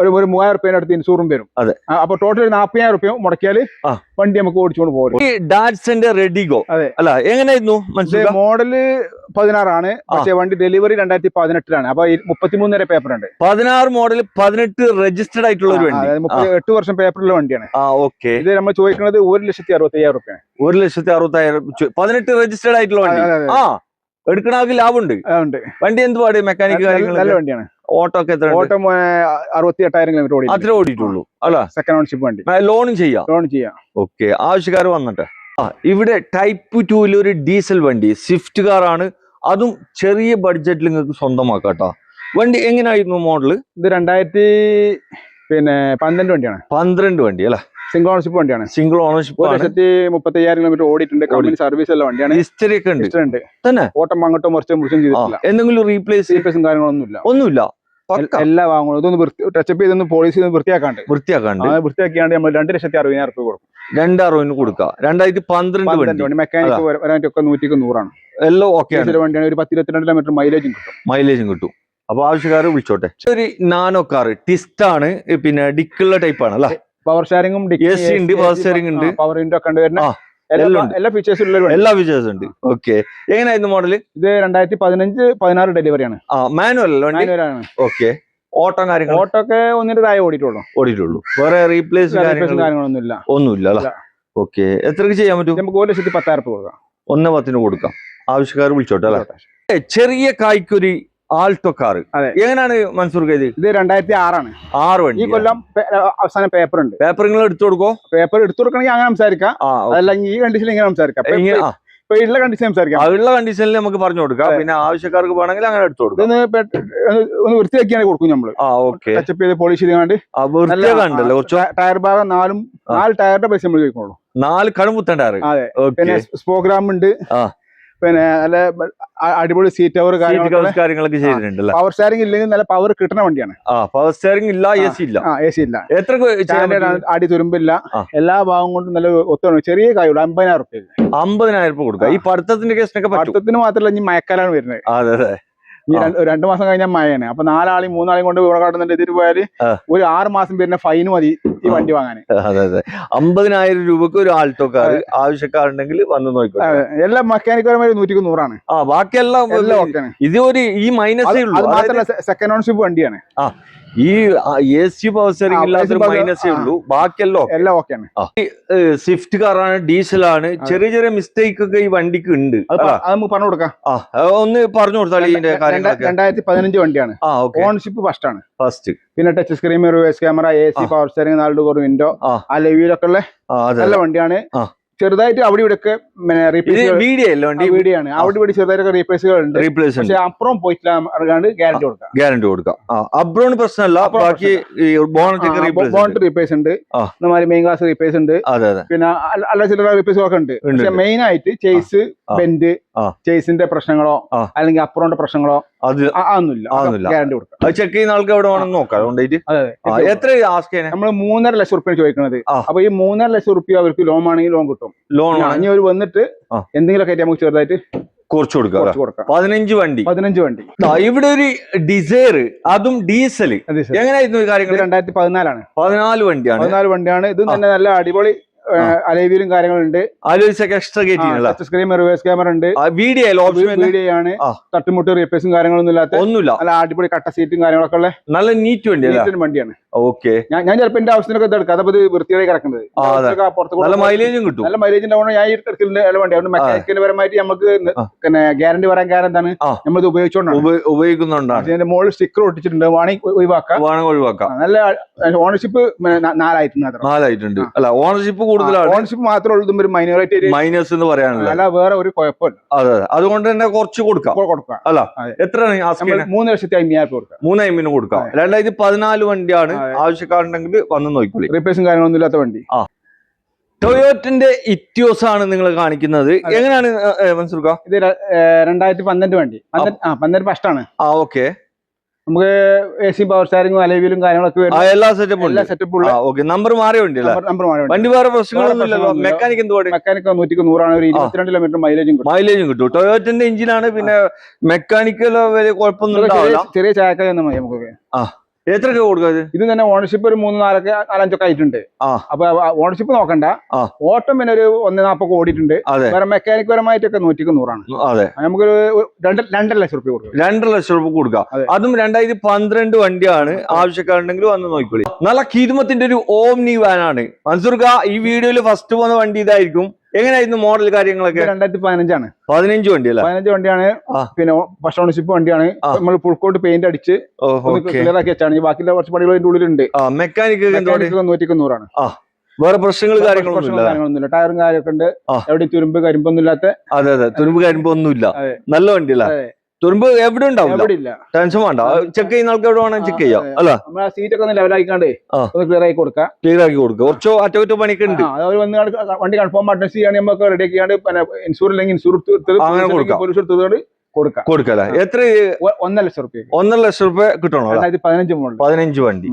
ഒരു ₹3,000 അടുത്ത് ഇൻഷൂറും വരും. അപ്പൊ ടോട്ടൽ ₹40,000 മുടക്കിയാൽ വണ്ടി നമുക്ക് ഓടിച്ചുകൊണ്ട് പോകും. ഡാറ്റ്സന്റെ റെഡിഗോ അല്ല, എങ്ങനെയായിരുന്നു? മോഡല് 16 ആണ്. പക്ഷെ വണ്ടി ഡെലിവറി 2018 അപ്പൊ 33 വരെ പേപ്പർ ഉണ്ട്. 16 മോഡൽ, 18 രജിസ്റ്റർഡ് ആയിട്ടുള്ള ഒരു വണ്ടി. 8 വർഷം പേപ്പറുള്ള വണ്ടിയാണ്. ഇത് നമ്മൾ ചോദിക്കുന്നത് ₹1,65,000. 1,65,000. 18 രജിസ്റ്റർഡ് ആയിട്ടുള്ള വണ്ടി. എടുക്കണ ആൾക്ക് ലാഭമുണ്ട്. വണ്ടി എന്ത് പാട്? മെക്കാനിക് കാര്യങ്ങൾ നല്ല വണ്ടിയാണ്. ഓട്ടോ ഒക്കെ എത്ര? ഓട്ടോ 68,000 കിലോമീറ്റർ അത്ര ഓടിയിട്ടുള്ളൂ അല്ല. സെക്കൻഡ് ഓൺഷിപ്പ് വണ്ടി. ലോണും ചെയ്യാം. ഓക്കെ, ആവശ്യക്കാർ വന്നിട്ട്. ഇവിടെ Type 2 ഒരു ഡീസൽ വണ്ടി, സ്വിഫ്റ്റ് കാർ ആണ്. അതും ചെറിയ ബഡ്ജറ്റിൽ നിങ്ങൾക്ക് സ്വന്തമാക്കാട്ടോ. വണ്ടി എങ്ങനെയായിരുന്നു മോഡല്? ഇത് 2012 വണ്ടിയാണ്. 12 വണ്ടി അല്ലെ. സിംഗിൾ ഓണർഷിപ്പ് വണ്ടിയാണ്. 1,35,000 കിലോമീറ്റർ ഓടിയിട്ടുണ്ട്. കമ്പനി സർവീസ് ഉള്ള വണ്ടിയാണ്. ഹിസ്റ്ററി ഒക്കെ ഉണ്ട് തന്നെ. ഓട്ടം അങ്ങോട്ടും മുറിച്ചും ചെയ്തിട്ടില്ല. എന്തെങ്കിലും റീപ്ലേസും കാര്യങ്ങളൊന്നുമില്ല. എല്ലാ വാങ്ങുന്നു. ഇതൊന്ന് ടച്ചപ്പ് ചെയ്തൊന്ന് പോളിസി വൃത്തിയാക്കാണ്ട് വൃത്തിയാക്കിയാണ്ട് നമ്മൾ ₹2,60,000 കൊടുക്കും. 2,60,000 കൊടുക്കാം. 2012 വണ്ടി. മെക്കാനിക് വരാനൊക്കെ 100 ആണ്. എല്ലാം ഓക്കെ വണ്ടിയാണ്. ഒരു 10-22 കിലോമീറ്റർ മൈലേജും കിട്ടും. അപ്പൊ ആവശ്യക്കാർ വിളിച്ചോട്ടെ. ഒരു നാനോ കാർ ടിസ്റ്റ് ആണ്. പിന്നെ ഡിക്കുള്ള ടൈപ്പ് ആണ് അല്ലെ. പവർ ഷെയറിംഗും AC ഉണ്ട്. പവർ ഷെയറിംഗ് ഉണ്ട്. പവർ വിൻഡോ ഒക്കെ വരുന്ന എല്ലാ ഫീച്ചേഴ്സും ഉണ്ട്. ഓക്കെ, എങ്ങനെയായിരുന്നു മോഡല്? ഇത് 2015-16 ഡെലിവറിയാണ്. മാനുവൽ ആണ്. ഓക്കെ, ഓട്ടോ ഒക്കെ 1 താഴെ ഓടിയിട്ടുള്ളൂ. വേറെ റീപ്ലേസ് കാര്യങ്ങളൊന്നുമില്ല. ഓക്കെ, എത്രക്ക് ചെയ്യാൻ പറ്റും? നമുക്ക് 1,10,000 കൊടുക്കാം. 1,10,000 കൊടുക്കാം. ആവശ്യക്കാർ വിളിച്ചോട്ടെ അല്ലെ? ചെറിയ കായ്ക്കൊരു ആൾട്ടോ കാർ എങ്ങനെയാണ് മൻസൂർ? ഇത് 2006 6 വണ്ടി. ഈ കൊല്ലം അവസാനം പേപ്പർ ഉണ്ട്. പേപ്പർ നിങ്ങൾ എടുത്തു കൊടുക്കോ? പേപ്പർ എടുത്തു കൊടുക്കണമെങ്കിൽ അങ്ങനെ സംസാരിക്കാം, അതല്ലെങ്കിൽ ഈ കണ്ടീഷനിൽ ഇങ്ങനെ സംസാരിക്കാം. ഇപ്പൊ ഉള്ള കണ്ടീഷൻ സംസാരിക്കാം. ഉള്ള കണ്ടീഷനിൽ നമുക്ക് പറഞ്ഞു കൊടുക്കാം. പിന്നെ ആവശ്യക്കാർക്ക് വേണമെങ്കിൽ അങ്ങനെ എടുത്തു കൊടുക്കാം. ഒന്ന് വൃത്തിയാക്കിയാണ് കൊടുക്കും നമ്മള്. ടച്ചപ്പ് ചെയ്ത് പോളിഷ് ചെയ്താണ്ട് ടയർ ഭാഗം 4 ടയറിന്റെ പൈസ നമ്മൾ ചോദിക്കുള്ളൂ. 4 കടുമുത്തൻ ടയർ. അതെ. പിന്നെ സ്പോഗ്രാം ഉണ്ട്, പിന്നെ നല്ല അടിപൊളി സീറ്റ് കവർ കാര്യങ്ങളൊക്കെ ചെയ്തിട്ടുണ്ടല്ലോ. പവർ സ്റ്റാരിംഗ് ഇല്ലെങ്കിൽ നല്ല പവർ കിട്ടുന്ന വണ്ടിയാണ്. പവർ സ്റ്റാരിംഗ് ഇല്ല, AC ഇല്ല. AC ഇല്ല. എത്ര അടി തുരുമ്പില്ല, എല്ലാ ഭാഗം കൊണ്ടും നല്ല ഒത്താണ്. ചെറിയ കായുള്ളൂ. 50,000 റുപ്യ. 50,000 കൊടുക്കാം. ഈ പഠിത്തത്തിന്റെ കേസിനൊക്കെ പഠിത്തത്തിന് മാത്രമല്ല, ഇനി മഴക്കാലാണ് വരുന്നത്. അതെ അതെ. ഈ 2 മാസം കഴിഞ്ഞാൽ മഴയാണ്. അപ്പൊ 4 ആളെയും 3 ആളെയും കൊണ്ട് ഇവിടെ കാട്ടുന്നുണ്ട്. ഇതിന് പോയാല് ഒരു 6 മാസം വരുന്ന ഫൈന് മതി ഈ വണ്ടി വാങ്ങാൻ. അതെ അതെ. 50,000 രൂപക്ക് ഒരു ആൾട്ടോ കാർ ആവശ്യക്കാരുണ്ടെങ്കിൽ വന്ന് നോക്കാം. എല്ലാം മെക്കാനിക്കൽപരമായി 100-100 ആണ്. ബാക്കിയെല്ലാം ഇത് ഒരു ഈ മൈനസേ ഉള്ളൂ. അത് മാത്രമല്ല സെക്കൻഡ് ഓൺഷിപ്പ് വണ്ടിയാണ്. ഈ AC പവർ സ്റ്റിയറിംഗ് ഇല്ലാത്തൊരു മൈനസേ ഉള്ളൂ. ബാക്കിയെല്ലാം ഓക്കെയാണ്. സ്വിഫ്റ്റ് കാറാണ്, ഡീസലാണ്. ചെറിയ ചെറിയ മിസ്റ്റേക്ക് ഒക്കെ ഈ വണ്ടിക്ക് ഉണ്ട്. അത് നമുക്ക് പറഞ്ഞു കൊടുക്കാം. ഒന്ന് പറഞ്ഞു കൊടുത്താൽ ഇതിന്റെ കാര്യങ്ങൾ. 2015 വണ്ടിയാണ്. ഓൺഷിപ്പ് ഫസ്റ്റ്. പിന്നെ touch screen, reverse camera, AC power steering, 4 door window, ആ ലെവിയിലൊക്കെ ഉള്ള നല്ല വണ്ടിയാണ്. ചെറുതായിട്ട് അവിടെ ഇവിടെയൊക്കെ വീഡിയോ ആണ്. അവിടെ ഇവിടെ ചെറുതായിട്ടൊക്കെ റീപ്ലേസുകൾ ഉണ്ട്. പക്ഷെ അപ്പുറം പോയിട്ടില്ല. ഗ്യാരണ്ടി കൊടുക്കാം. അബ്രോണ് പ്രശ്നമല്ല. ബാക്കി ബോണറ്റ് റീപ്ലേസ് ഉണ്ട്, മെയിൻ ഗ്ലാസ് റീപ്ലേസ് ഉണ്ട്, പിന്നെ അല്ല ചില റീപ്ലേസുകളൊക്കെ ഉണ്ട്. പക്ഷെ മെയിൻ ആയിട്ട് ചേസ് ബെൻഡ്, ചേസിന്റെ പ്രശ്നങ്ങളോ അല്ലെങ്കിൽ അപ്പുറോന്റെ പ്രശ്നങ്ങളോ അതൊന്നുമില്ല. ഗ്യാരണ്ടി കൊടുക്കാം. ചെക്ക് ചെയ്യുന്ന ആൾക്ക് എവിടെ വേണമെന്ന് നോക്കാം. എത്ര നമ്മള് 3.5 ലക്ഷം റുപ്യ ചോദിക്കുന്നത്. അപ്പൊ ഈ 3.5 ലക്ഷം റുപ്യ അവർക്ക് ലോൺ ആണെങ്കിൽ ലോൺ കിട്ടും. ലോൺ ഇനി അവർ വന്നിട്ട് എന്തെങ്കിലുമൊക്കെ ആയിട്ട് നമുക്ക് ചെറുതായിട്ട് കുറച്ച് കൊടുക്കാം. 15 വണ്ടി. ഇവിടെ ഒരു ഡിസയർ, അതും ഡീസൽ. എങ്ങനെയായിരുന്നു കാര്യങ്ങൾ? 2014 ആണ്. 14 വണ്ടിയാണ്. ഇത് തന്നെ നല്ല അടിപൊളി അലൈവിലും കാര്യങ്ങളുണ്ട്. ടച്ച് സ്ക്രീൻ, റിവേഴ്സ് ക്യാമറ ഉണ്ട്, വീഡിയോ ആണ്. തട്ടുമുട്ട് റീപ്ലേസും കാര്യങ്ങളൊന്നും ഒന്നുമില്ല. നല്ല അടിപൊളി കട്ട സീറ്റും കാര്യങ്ങളൊക്കെ ഉള്ള നല്ല നീറ്റ് വണ്ടിയാണ്. ഞാൻ ചിലപ്പോ എന്റെ ആവശ്യത്തിനൊക്കെ എടുക്കാം. അതപ്പോ വൃത്തിയായി കിടക്കുന്നത്. നല്ല മൈലേജും കിട്ടും. നല്ല മൈലേജ് ഉണ്ടാവുന്ന ഞാൻ ഈ എടുക്കുന്ന വണ്ടി. അതുകൊണ്ട് മെക്കാനിക്കൽ പരമായിട്ട് നമുക്ക് പിന്നെ ഗ്യാരണ്ടി പറയാൻ കാരണം എന്താണ്, നമ്മൾ ഉപയോഗിക്കുന്നുണ്ടാണ്. അതിന്റെ മുകളിൽ സ്റ്റിക്കർ ഒട്ടിച്ചിട്ടുണ്ട്. ഒഴിവാക്കാം. നല്ല ഓണർഷിപ്പ് 4 ആയിട്ടുണ്ട്. അല്ല, ഓണർഷിപ്പ് കൂടുതലാണ്. ഓണർഷിപ്പ് മാത്രമേ ഉള്ളൂ ഒരു മൈനസ് എന്ന് പറയാനുള്ള. അല്ല, വേറെ ഒരു കുഴപ്പമില്ല. അതെ, അതുകൊണ്ട് തന്നെ കുറച്ച് കൊടുക്കാം. അല്ല, എത്രയാണ്? 3,50,000 കൊടുക്കാം. 3,50,000 കൊടുക്കാം. 2014 വണ്ടിയാണ്. ആവശ്യക്കാരുണ്ടെങ്കിൽ വന്ന് നോക്കിക്കോളി. റീപ്ലേസും കാര്യങ്ങളൊന്നും ഇല്ലാത്ത വണ്ടി. ടൊയോറ്റന്റെ ഇറ്റിയോസ് ആണ് നിങ്ങൾ കാണിക്കുന്നത്. എങ്ങനെയാണ് മനസ്സിലാക്കുക? ഇത് 2012 വണ്ടി. 12 ഫസ്റ്റാണ്. ഓക്കെ. നമുക്ക് AC പവർ സ്റ്റാരിംഗും അലൈവിലും കാര്യങ്ങളൊക്കെ എല്ലാ സെറ്റപ്പും. നമ്പർ മാറിയ വണ്ടിയല്ല? വണ്ടി വേറെ പ്രശ്നങ്ങളൊന്നുമില്ലല്ലോ. മെക്കാനിക് എന്തുവാണ്? മെക്കാനിക് 100 ആണ്. ഒരു 22 കിലോമീറ്റർ മൈലേജും കിട്ടും. ടൊയോറ്റന്റെ എഞ്ചിനാണ്. പിന്നെ മെക്കാനിക്കലോ വലിയ കുഴപ്പമൊന്നും ചെറിയ ചായക്കായ നമുക്ക്. എത്രയൊക്കെ കൊടുക്കുക? ഇത് തന്നെ ഓണർഷിപ്പ് ഒരു 3-4-5 ആയിട്ടുണ്ട്. അപ്പൊ ഓണർഷിപ്പ് നോക്കണ്ട. ഓട്ടം പിന്നെ ഒരു 1.40 ഓടിയിട്ടുണ്ട്. വേറെ മെക്കാനിക് പരമായിട്ടൊക്കെ 100 ആണ്. നമുക്കൊരു 2.5 ലക്ഷം റുപ്യ കൊടുക്കാം. 2 ലക്ഷം റുപ്യ കൊടുക്കാം. അതും 2012 വണ്ടിയാണ്. ആവശ്യക്കാരുണ്ടെങ്കിൽ വന്ന് നോക്കിക്കോളി. നല്ല കിരുമത്തിന്റെ ഒരു ഓംനി വാൻ ആണ് മൻസൂർ ഖാ. ഈ വീഡിയോയിൽ ഫസ്റ്റ് പോകുന്ന വണ്ടി ഇതായിരിക്കും. എങ്ങനെയായിരുന്നു മോഡൽ കാര്യങ്ങളൊക്കെ? 2015 ആണ്. 15 വണ്ടിയല്ല? 15 വണ്ടിയാണ്. പിന്നെ ഫസ്റ്റ് ഓണർഷിപ്പ് വണ്ടിയാണ്. നമ്മൾ ഫുൾ കോട്ട് പെയിന്റ് അടിച്ച് ക്ലിയർ ആക്കി വെച്ചാണ്. ബാക്കിയുള്ള കുറച്ച് പണികൾ അതിന്റെ ഉള്ളിലുണ്ട്. മെക്കാനിക് 100 ആണ്. വേറെ പ്രശ്നങ്ങൾ കാര്യങ്ങളൊന്നുമില്ല. ടയറും കാര്യമൊക്കെ ഉണ്ട്. എവിടെ തുരുമ്പ് കരിമ്പൊന്നും ഇല്ലാത്ത. അതെ, തുരുമ്പ് കരിമ്പൊന്നുമില്ല. നല്ല വണ്ടിയല്ല? തുരുമ്പ് എവിടെ ഉണ്ടാവില്ല. ടെൻഷൻ വേണ്ട. ചെക്ക് ചെയ്യുന്ന ആൾക്ക് എവിടെ വേണം ചെക്ക് ചെയ്യാം. അല്ല, സീറ്റൊക്കെ ഒന്ന് ലെവലാക്കിക്കാണ്ട് ക്ലിയർ ആക്കി കൊടുക്കാം. കുറച്ച് അറ്റകുറ്റ പണിക്ക് ഉണ്ട്. അവർ വന്ന് വണ്ടി കൺഫേം അഡ്രസ് ചെയ്യാൻ നമുക്ക് റെഡി ആക്കിയാണ്ട് ഇൻഷൂർ ഇല്ലെങ്കിൽ ഇൻഷൂർ പോലീസ് എടുത്തതുകൊണ്ട് കൊടുക്കാം. എത്ര? 1.5 ലക്ഷം റുപ്യ. 1.5 ലക്ഷം റുപ്യ കിട്ടണോ? 2015 15 വണ്ടി.